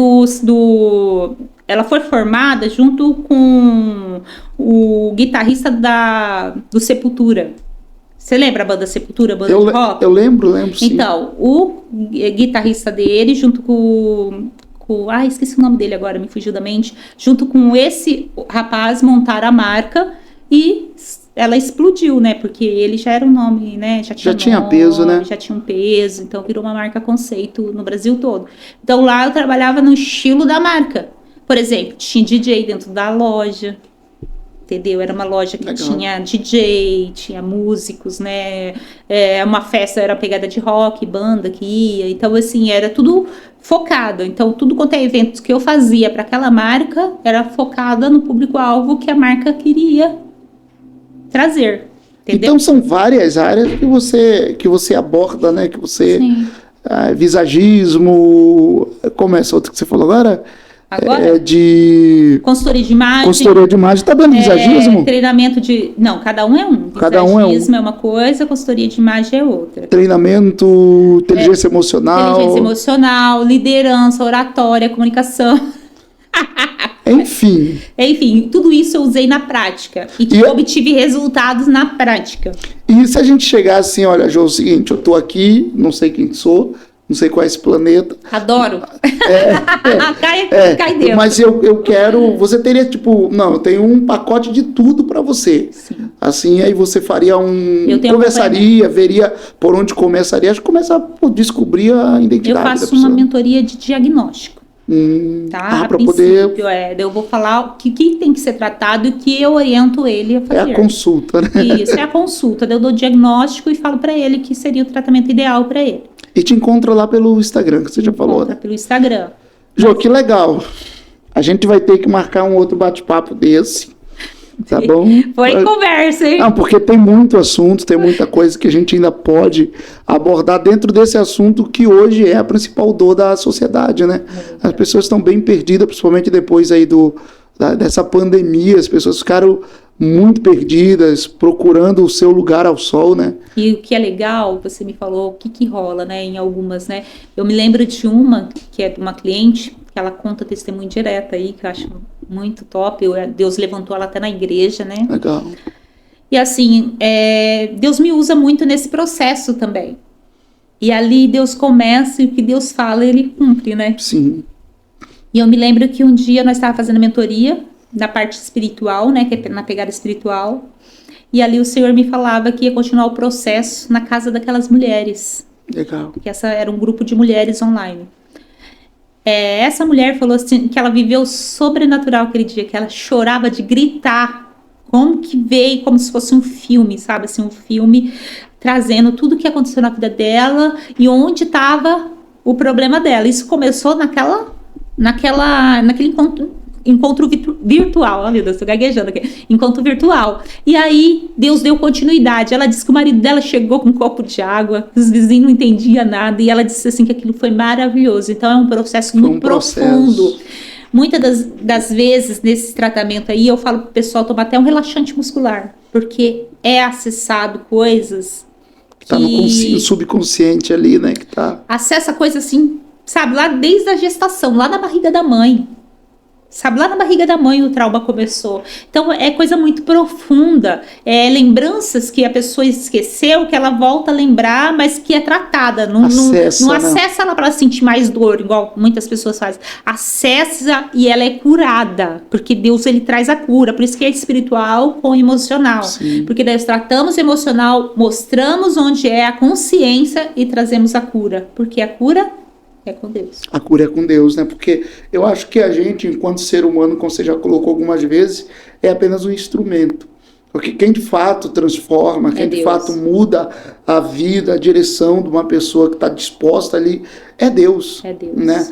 ela foi formada junto com o guitarrista do Sepultura. Você lembra a banda Sepultura, a banda de rock? Eu lembro sim. Então, o guitarrista dele, junto com esqueci o nome dele agora, me fugiu da mente. Junto com esse rapaz, montaram a marca e ela explodiu, né? Porque ele já era um nome, né? Já tinha peso, né? Já tinha um peso, então virou uma marca conceito no Brasil todo. Então lá eu trabalhava no estilo da marca. Por exemplo, tinha DJ dentro da loja. Entendeu? Era uma loja que tinha DJ, tinha músicos, né? Uma festa era pegada de rock, banda que ia. Então, assim, era tudo focado. Então, tudo quanto é eventos que eu fazia para aquela marca era focada no público-alvo que a marca queria trazer. Entendeu? Então, são várias áreas que você aborda, né? Que você... visagismo... Como é essa outra que você falou agora? Agora? De... Consultoria de imagem. Consultoria de imagem. Tá dando visagismo? Treinamento de... Não, cada um é um. Visagismo é uma coisa, consultoria de imagem é outra. Treinamento, inteligência emocional. Inteligência emocional, liderança, oratória, comunicação. Enfim, tudo isso eu usei na prática. E obtive resultados na prática. E se a gente chegar assim, olha, Jô, é o seguinte, eu tô aqui, não sei quem sou, não sei qual é esse planeta. Adoro. Cai dentro. Mas eu quero... Você teria, eu tenho um pacote de tudo para você. Sim. Assim, aí você faria conversaria, veria por onde começaria. Acho que começa a descobrir a identidade da pessoa. Eu faço uma mentoria de diagnóstico. Tá? Para poder... eu vou falar o que tem que ser tratado e o que eu oriento ele a fazer. É a consulta, né? Isso, é a consulta. Eu dou diagnóstico e falo para ele que seria o tratamento ideal para ele. E te encontra lá pelo Instagram, que você já falou. Encontra pelo Instagram. Jô, que legal. A gente vai ter que marcar um outro bate-papo desse. Tá bom? Foi conversa, hein? Não, porque tem muito assunto, tem muita coisa que a gente ainda pode abordar dentro desse assunto que hoje é a principal dor da sociedade, né? As pessoas estão bem perdidas, principalmente depois aí dessa pandemia, as pessoas ficaram muito perdidas, procurando o seu lugar ao sol, né? E o que é legal, você me falou, o que rola, né, em algumas, né? Eu me lembro de uma, que é de uma cliente, que ela conta testemunho direto aí, que eu acho muito top. Deus levantou ela até na igreja, né? Legal. E assim, Deus me usa muito nesse processo também. E ali Deus começa e o que Deus fala, Ele cumpre, né? Sim. E eu me lembro que um dia nós estávamos fazendo mentoria na parte espiritual, né? Que é na pegada espiritual. E ali o Senhor me falava que ia continuar o processo na casa daquelas mulheres. Legal. Que essa era um grupo de mulheres online. Essa mulher falou assim, que ela viveu o sobrenatural aquele dia, que ela chorava de gritar, como que veio, como se fosse um filme, sabe, assim, um filme trazendo tudo o que aconteceu na vida dela e onde estava o problema dela. Isso começou naquele encontro virtual. Oh, meu Deus, tô gaguejando aqui. Encontro virtual. E aí, Deus deu continuidade. Ela disse que o marido dela chegou com um copo de água, os vizinhos não entendiam nada, e ela disse assim que aquilo foi maravilhoso. Então, é um processo muito profundo. Muitas das vezes, nesse tratamento aí, eu falo pro pessoal tomar até um relaxante muscular, porque é acessado coisas que... Tá no subconsciente ali, né? Que tá... Acessa coisa assim, sabe, lá desde a gestação, lá na barriga da mãe. Sabe, lá na barriga da mãe o trauma começou. Então, é coisa muito profunda. Lembranças que a pessoa esqueceu, que ela volta a lembrar, mas que é tratada. Não acessa ela para sentir mais dor, igual muitas pessoas fazem. Acessa e ela é curada. Porque Deus, ele traz a cura. Por isso que é espiritual com emocional. Sim. Porque nós tratamos emocional, mostramos onde é a consciência e trazemos a cura. Porque a cura... é com Deus. A cura é com Deus, né? Porque eu acho que a gente, enquanto ser humano, como você já colocou algumas vezes, é apenas um instrumento. Porque quem de fato transforma, quem de Deus. fato muda a vida, a direção de uma pessoa que está disposta ali, é Deus. É Deus. Né?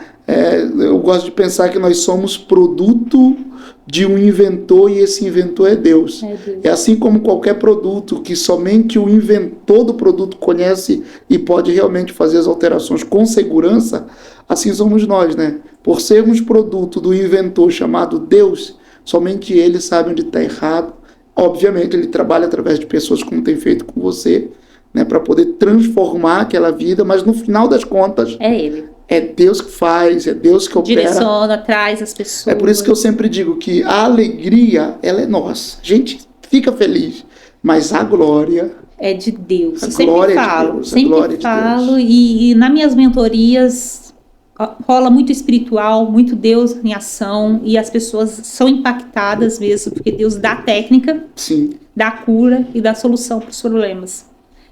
Eu gosto de pensar que nós somos produto de um inventor e esse inventor é Deus. É Deus. É assim como qualquer produto que somente o inventor do produto conhece e pode realmente fazer as alterações com segurança, assim somos nós, né? Por sermos produto do inventor chamado Deus, somente ele sabe onde está errado. Obviamente ele trabalha através de pessoas como tem feito com você, né, para poder transformar aquela vida, mas no final das contas É Ele. é Deus que faz, é Deus que opera. Direciona, traz as pessoas. É por isso que eu sempre digo que a alegria, ela é nossa. A gente fica feliz, mas a glória é de Deus. A Eu sempre glória de falo, Deus, a sempre glória de falo, Deus. e nas minhas mentorias rola muito espiritual, muito Deus em ação, e as pessoas são impactadas mesmo, porque Deus dá técnica, Sim, dá cura e dá solução para os problemas.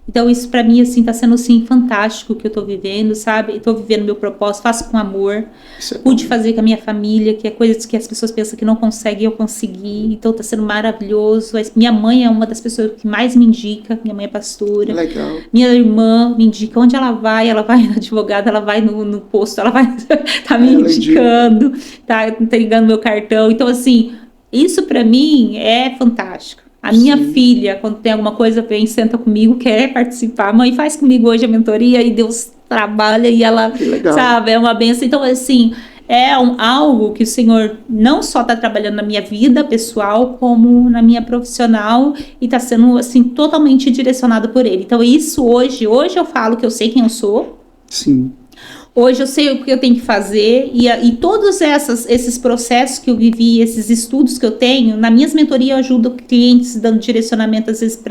Então isso para mim assim tá sendo assim fantástico o que eu tô vivendo, sabe? Eu tô vivendo meu propósito, faço com amor. isso é Pude bom. fazer com a minha família, que é coisas que as pessoas pensam que não conseguem, eu consegui. Então tá sendo maravilhoso. Minha mãe é uma das pessoas que mais me indica, minha mãe é pastora. Legal. Minha irmã me indica onde ela vai na advogada, ela vai no posto, ela vai tá me Ela indicando, tá ligando meu cartão. Então assim, isso para mim é fantástico. A minha Sim. filha, quando tem alguma coisa, vem, senta comigo, quer participar. Mãe, faz comigo hoje a mentoria, e Deus trabalha e ela, Que legal. sabe, é uma benção. Então, assim, é algo que o Senhor não só está trabalhando na minha vida pessoal, como na minha profissional, e está sendo, assim, totalmente direcionado por Ele. Então, isso hoje eu falo que eu sei quem eu sou. Sim. Hoje eu sei o que eu tenho que fazer, e todos esses processos que eu vivi, esses estudos que eu tenho, nas minhas mentorias eu ajudo clientes dando direcionamento às vezes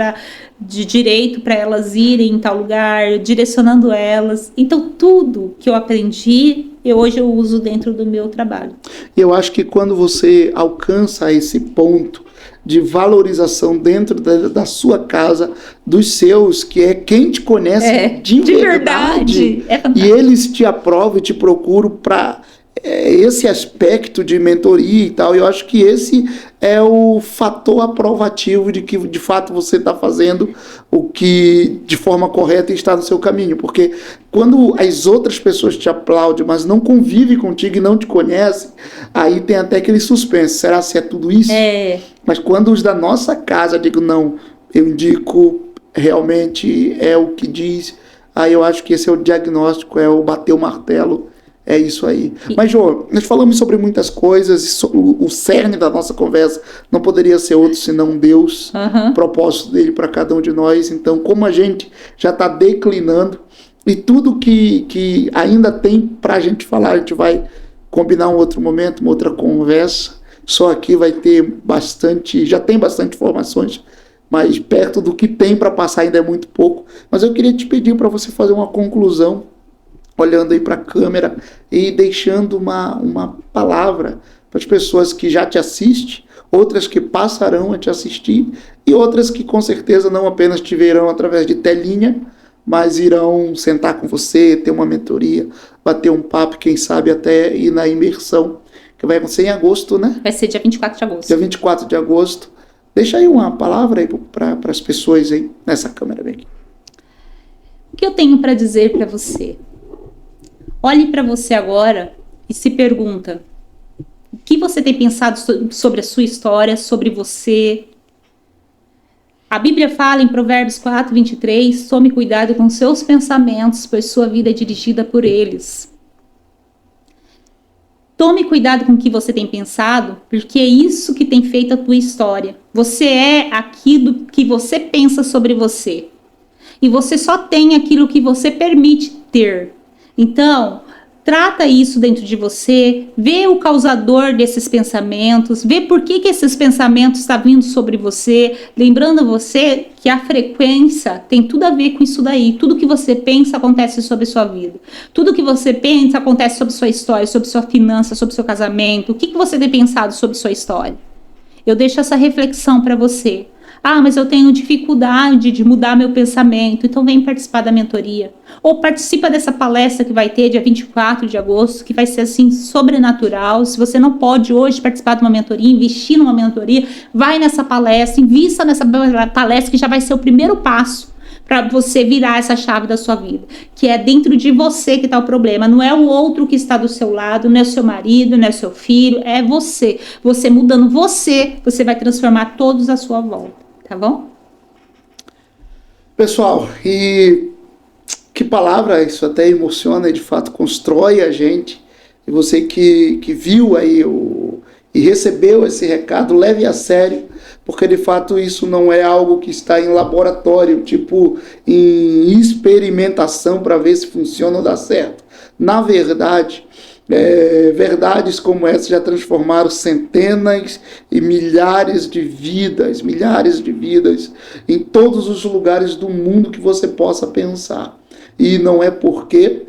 de direito para elas irem em tal lugar, direcionando elas. Então tudo que eu aprendi, hoje eu uso dentro do meu trabalho. Eu acho que quando você alcança esse ponto de valorização dentro da sua casa, dos seus, que é quem te conhece de verdade, é fantástico. e eles te aprovam e te procuram para esse aspecto de mentoria e tal. Eu acho que esse é o fator aprovativo de que de fato você está fazendo o que de forma correta e está no seu caminho, porque quando as outras pessoas te aplaudem, mas não convivem contigo e não te conhecem, aí tem até aquele suspense, será se é tudo isso? Mas quando os da nossa casa digo, não, eu indico, realmente é o que diz, aí eu acho que esse é o diagnóstico, é o bater o martelo. É isso aí. Mas, Jô, nós falamos sobre muitas coisas, o cerne da nossa conversa não poderia ser outro senão Deus, o propósito dele para cada um de nós. Então, como a gente já está declinando, e tudo que ainda tem para a gente falar, a gente vai combinar um outro momento, uma outra conversa. Só aqui vai ter bastante, já tem bastante informações, mas perto do que tem para passar ainda é muito pouco. Mas eu queria te pedir para você fazer uma conclusão, olhando aí para a câmera e deixando uma palavra para as pessoas que já te assistem, outras que passarão a te assistir e outras que com certeza não apenas te verão através de telinha, mas irão sentar com você, ter uma mentoria, bater um papo, quem sabe até ir na imersão, que vai ser em agosto, né? Vai ser dia 24 de agosto. Dia 24 de agosto. Deixa aí uma palavra aí para as pessoas aí, nessa câmera bem aqui. O que eu tenho para dizer para você? Olhe para você agora e se pergunta: o que você tem pensado sobre a sua história, sobre você? A Bíblia fala em Provérbios 4:23, tome cuidado com seus pensamentos, pois sua vida é dirigida por eles. Tome cuidado com o que você tem pensado, porque é isso que tem feito a tua história. Você é aquilo que você pensa sobre você. E você só tem aquilo que você permite ter. Então, trata isso dentro de você, vê o causador desses pensamentos, vê por que esses pensamentos estão vindo sobre você, lembrando você que a frequência tem tudo a ver com isso daí. Tudo que você pensa acontece sobre sua vida. Tudo que você pensa acontece sobre sua história, sobre sua finança, sobre seu casamento. O que você tem pensado sobre sua história? Eu deixo essa reflexão para você. Ah, mas eu tenho dificuldade de mudar meu pensamento. Então vem participar da mentoria. Ou participa dessa palestra que vai ter dia 24 de agosto, que vai ser assim sobrenatural. Se você não pode hoje participar de uma mentoria, investir numa mentoria, vai nessa palestra, invista nessa palestra que já vai ser o primeiro passo para você virar essa chave da sua vida, que é dentro de você que está o problema, não é o outro que está do seu lado, não é o seu marido, não é o seu filho, é você. Você mudando você vai transformar todos à sua volta, tá bom? Pessoal, e que palavra, isso até emociona e de fato constrói a gente. E você que viu aí e recebeu esse recado, leve a sério, porque de fato isso não é algo que está em laboratório, tipo em experimentação para ver se funciona ou dá certo. Na verdade, verdades como essa já transformaram centenas e milhares de vidas em todos os lugares do mundo que você possa pensar. E não é porque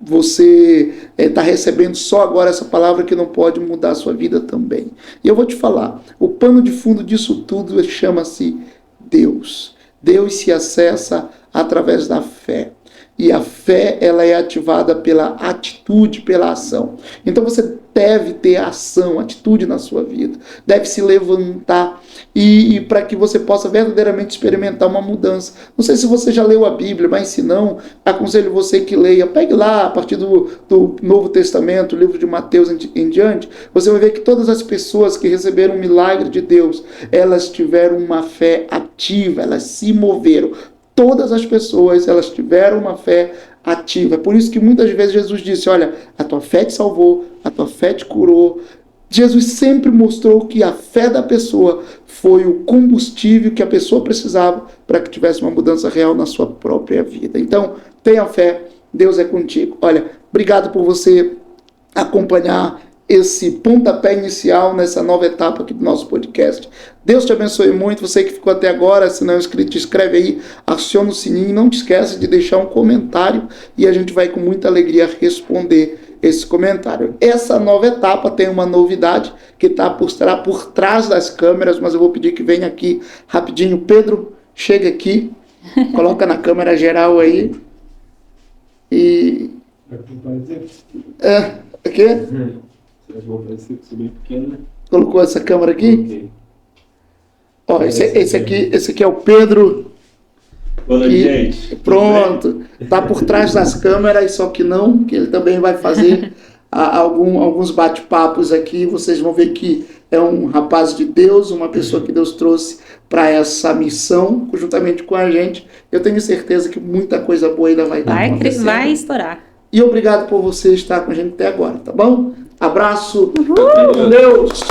você está recebendo só agora essa palavra que não pode mudar a sua vida também. E eu vou te falar, o pano de fundo disso tudo chama-se Deus. Deus se acessa através da fé. E a fé, ela é ativada pela atitude, pela ação. Então você deve ter ação, atitude na sua vida. Deve se levantar e para que você possa verdadeiramente experimentar uma mudança. Não sei se você já leu a Bíblia, mas se não, aconselho você que leia. Pegue lá, a partir do Novo Testamento, o livro de Mateus em diante, você vai ver que todas as pessoas que receberam o milagre de Deus, elas tiveram uma fé ativa, elas se moveram. Todas as pessoas, elas tiveram uma fé ativa. É por isso que muitas vezes Jesus disse, olha, a tua fé te salvou, a tua fé te curou. Jesus sempre mostrou que a fé da pessoa foi o combustível que a pessoa precisava para que tivesse uma mudança real na sua própria vida. Então, tenha fé, Deus é contigo. Olha, obrigado por você acompanhar esse pontapé inicial nessa nova etapa aqui do nosso podcast. Deus te abençoe muito, você que ficou até agora, se não é inscrito, escreve aí, aciona o sininho, não te esquece de deixar um comentário e a gente vai com muita alegria responder esse comentário. Essa nova etapa tem uma novidade que está por trás das câmeras, mas eu vou pedir que venha aqui rapidinho. Pedro, chega aqui, coloca na câmera geral aí e... O quê? Colocou essa câmera aqui? Okay. Ó, esse aqui é o Pedro. Boa noite, gente. Pronto. Tá por trás das câmeras, só que não, que ele também vai fazer alguns bate-papos aqui. Vocês vão ver que é um rapaz de Deus, uma pessoa que Deus trouxe para essa missão, juntamente com a gente. Eu tenho certeza que muita coisa boa ainda vai dar. Vai estourar. E obrigado por você estar com a gente até agora, tá bom? Abraço. Uhul. Com Deus.